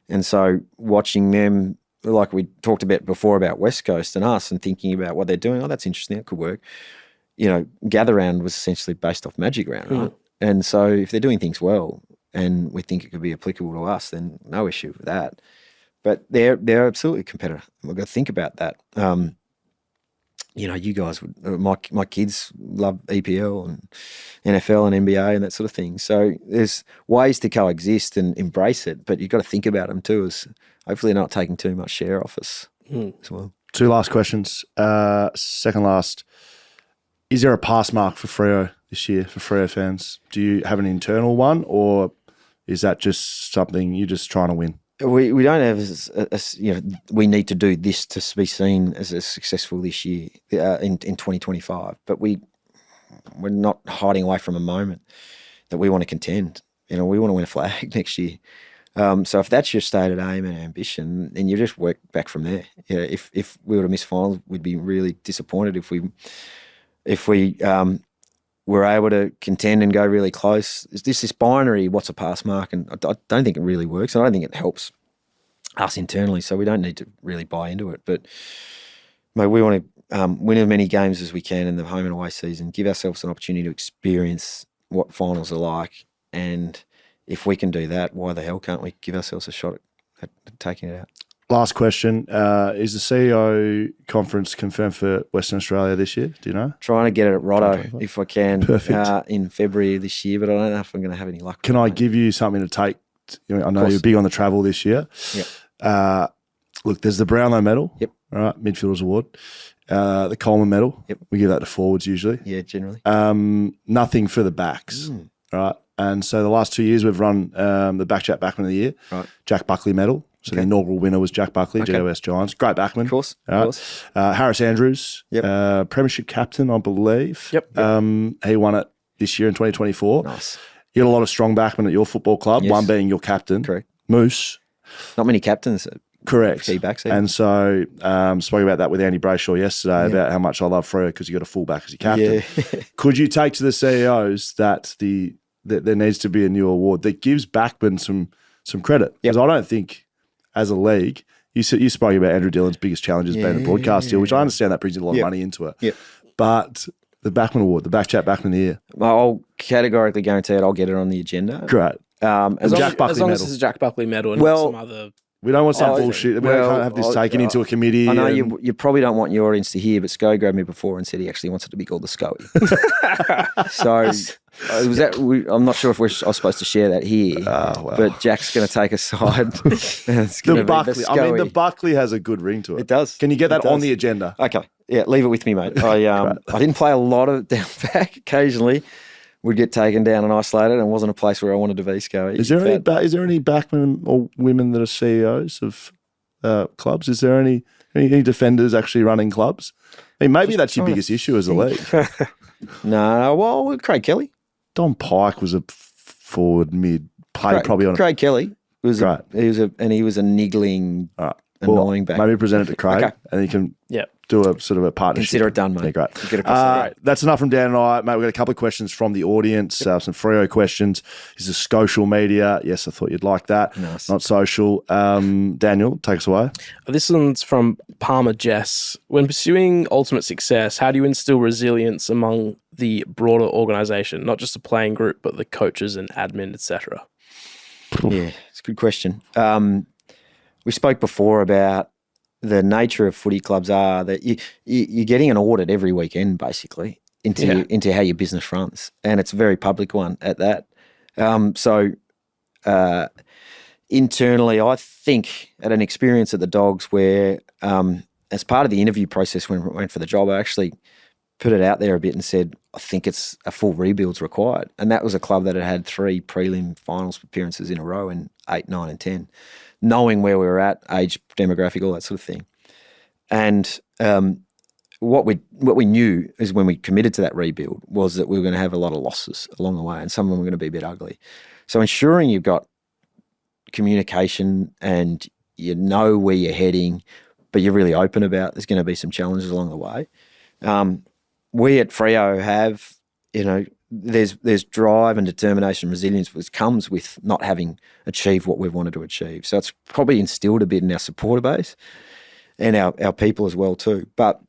And so watching them, like we talked about before about West Coast and us, and thinking about what they're doing, that's interesting, that could work. Gather Round was essentially based off Magic Round, right? And so if they're doing things well and we think it could be applicable to us, then no issue with that. But they're absolutely a competitor. We've got to think about that. You guys would, my kids love EPL and NFL and NBA and that sort of thing. So there's ways to coexist and embrace it, but you've got to think about them too, as hopefully not taking too much share off us as well. 2 last questions. Second last, is there a pass mark for Freo this year, for Freo fans? Do you have an internal one, or is that just something you're just trying to win? We don't have, we need to do this to be seen as a successful this year in 2025. But we're not hiding away from a moment that we want to contend. We want to win a flag next year. So if that's your stated aim and ambition, then you just work back from there. If we were to miss finals, we'd be really disappointed if we were able to contend and go really close. It's this binary, what's a pass mark? And I don't think it really works. And I don't think it helps us internally. So we don't need to really buy into it. But we want to win as many games as we can in the home and away season, give ourselves an opportunity to experience what finals are like. And if we can do that, why the hell can't we give ourselves a shot at taking it out? Last question. Is the CEO conference confirmed for Western Australia this year? Do you know? Trying to get it at Roto if I can in February this year, but I don't know if I'm going to have any luck. Can I give you something to take? I know you're big on the travel this year. Yep. Look, there's the Brownlow medal. Yep. All right, midfielders award. The Coleman medal. Yep. We give that to forwards usually. Yeah, generally. Nothing for the backs. All right. And so the last 2 years we've run the BackChat Backman of the Year. Right. Jack Buckley medal. So the inaugural winner was Jack Buckley, GWS Giants. Great backman. Of course. Harris Andrews, premiership captain, I believe. Yep. He won it this year in 2024. Nice. You had a lot of strong backmen at your football club, yes. one being your captain. Correct. Moose. Not many captains. Correct. Key backs. And so spoke about that with Andy Brayshaw yesterday about how much I love Freo because you got a fullback as your captain. Yeah. Could you take to the CEOs that there needs to be a new award that gives backmen some credit? Because I don't think as a league, you spoke about Andrew Dillon's biggest challenges being the broadcast deal, which I understand that brings a lot of money into it. But the Backman Award, the BackChat Backman of the Year. I'll categorically guarantee it. I'll get it on the agenda. Great. As long as it's a Jack Buckley medal and not some other... We don't want some bullshit. We can't have this taken into a committee. I know you probably don't want your audience to hear, but Sco grabbed me before and said he actually wants it to be called the Scoey. So was that? I'm not sure if I was supposed to share that here, but Jack's going to take a side. The Buckley. The Buckley has a good ring to it. It does. Can you get that on the agenda? Okay. Yeah, leave it with me, mate. I didn't play a lot of it down back. Occasionally would get taken down and isolated, and wasn't a place where I wanted to be, Scoey. Is there any backmen or women that are CEOs of clubs? Is there any defenders actually running clubs? I mean, maybe that's your biggest issue as a league. No, well, Craig Kelly. Don Pike was a forward mid, played probably on Craig Kelly was great. He was a niggling, annoying back. Maybe present it to Craig, and he can do a sort of a partnership. Consider it done, mate. Yeah, great. That's enough from Dan and I, mate. We've got a couple of questions from the audience, some Freo questions. Is this social media? Yes, I thought you'd like that. Nice. Not social. Daniel, take us away. This one's from Palmer Jess. When pursuing ultimate success, how do you instill resilience among the broader organisation, not just the playing group, but the coaches and admin, etc.? Yeah, it's a good question. We spoke before about the nature of footy clubs are that you're getting an audit every weekend, basically, into how your business runs, and it's a very public one at that. So internally, I think at an experience at the Dogs where, as part of the interview process when I went for the job, I actually put it out there a bit and said, I think it's a full rebuild's required. And that was a club that had 3 prelim finals appearances in a row in 8, 9 and 10, knowing where we were at, age, demographic, all that sort of thing. And what we knew is when we committed to that rebuild was that we were going to have a lot of losses along the way, and some of them were going to be a bit ugly. So ensuring you've got communication and you know where you're heading, but you're really open about there's going to be some challenges along the way. We at Freo have, there's drive and determination and resilience which comes with not having achieved what we've wanted to achieve. So it's probably instilled a bit in our supporter base and our people as well too. But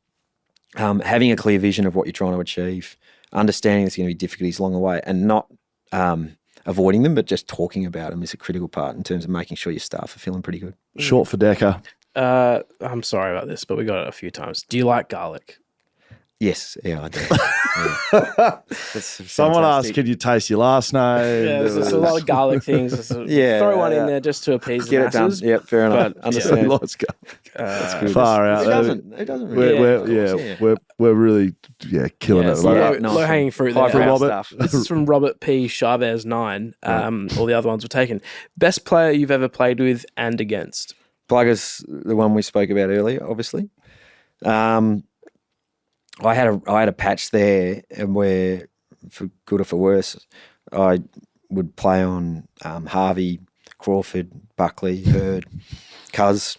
having a clear vision of what you're trying to achieve, understanding there's going to be difficulties along the way and not avoiding them, but just talking about them is a critical part in terms of making sure your staff are feeling pretty good. Short for Decker. I'm sorry about this, but we got it a few times. Do you like garlic? Yes, yeah, I do. Someone asked, "Could you taste your last name?" Yeah, there's a lot of garlic things. Throw one in there just to appease the masses. Get it done. Yeah, fair enough. Understand. Let's go. That's good. Far out. It doesn't really. We're really killing it. Low hanging fruit there. From Robert. This is from Robert P. Chavez 9. All the other ones were taken. Best player you've ever played with and against? Plugger's the one we spoke about earlier, obviously. I had a patch there, and where, for good or for worse, I would play on Harvey, Crawford, Buckley, Hurd, Cuz,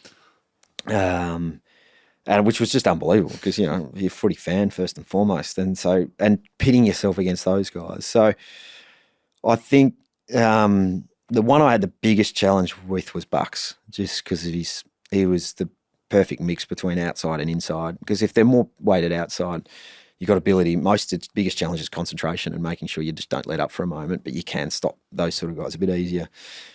and which was just unbelievable because you're a footy fan first and foremost, and pitting yourself against those guys. So I think the one I had the biggest challenge with was Bucks, just because he was the perfect mix between outside and inside, because if they're more weighted outside, you've got ability. Most of the biggest challenge is concentration and making sure you just don't let up for a moment, but you can stop those sort of guys a bit easier.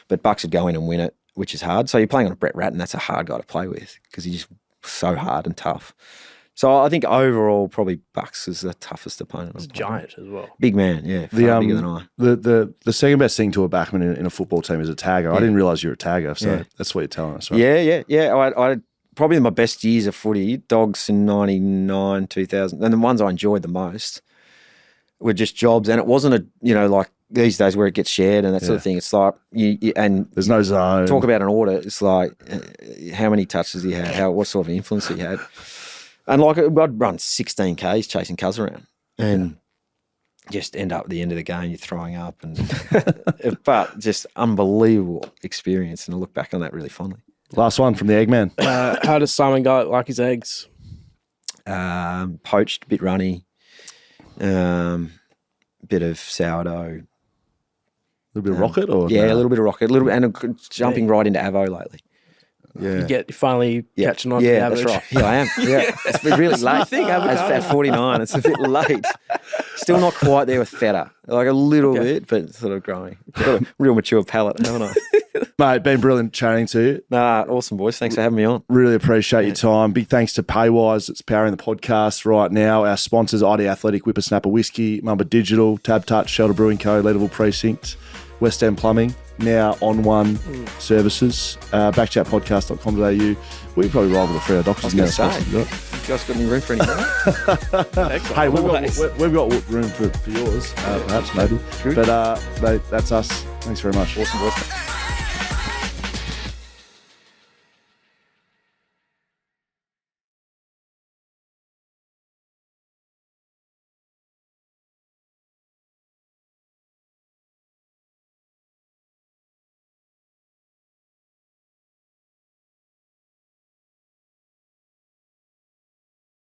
But Bucks would go in and win it, which is hard. So you're playing on a Brett Ratton, that's a hard guy to play with because he's just so hard and tough. So I think overall, probably Bucks is the toughest opponent. He's a giant as well. Big man, yeah. Far bigger than I. The second best thing to a backman in a football team is a tagger. Yeah. I didn't realise you were a tagger, so that's what you're telling us, right? Yeah. I probably my best years of footy, Dogs in 99, 2000, and the ones I enjoyed the most were just jobs. And it wasn't like these days where it gets shared and that sort of thing. It's like and there's no zone. Talk about an audit. It's like how many touches he had, what sort of influence he had. And like I'd run 16 Ks chasing Cuz around and just end up at the end of the game, you're throwing up. But just unbelievable experience. And I look back on that really fondly. Last one from the Eggman. How does Simon Garlick like his eggs? Poached, a bit runny, bit of sourdough. A little bit of rocket? Or a little bit of rocket. And jumping right into Avo lately. Yeah. You're finally catching on to the average. That's right. Yeah, I am. Yeah. It's really late. At 49, it's a bit late. Still not quite there with feta. Like a little bit, but sort of growing. Got a real mature palate, haven't I? Mate, been brilliant chatting to you. Nah, awesome, boys. Thanks for having me on. Really appreciate your time. Big thanks to Paywise that's powering the podcast right now. Our sponsors, ID Athletic, Whippersnapper Whisky, Mumba Digital, TABtouch, Shelter Brewing Co, Leadville Precinct, West End Plumbing, now on one services, backchatpodcast.com.au. We probably rival the Freo Dockers now. You guys got any room for any? Hey, we've got room for yours, perhaps, maybe. But that's us. Thanks very much. Awesome, boys.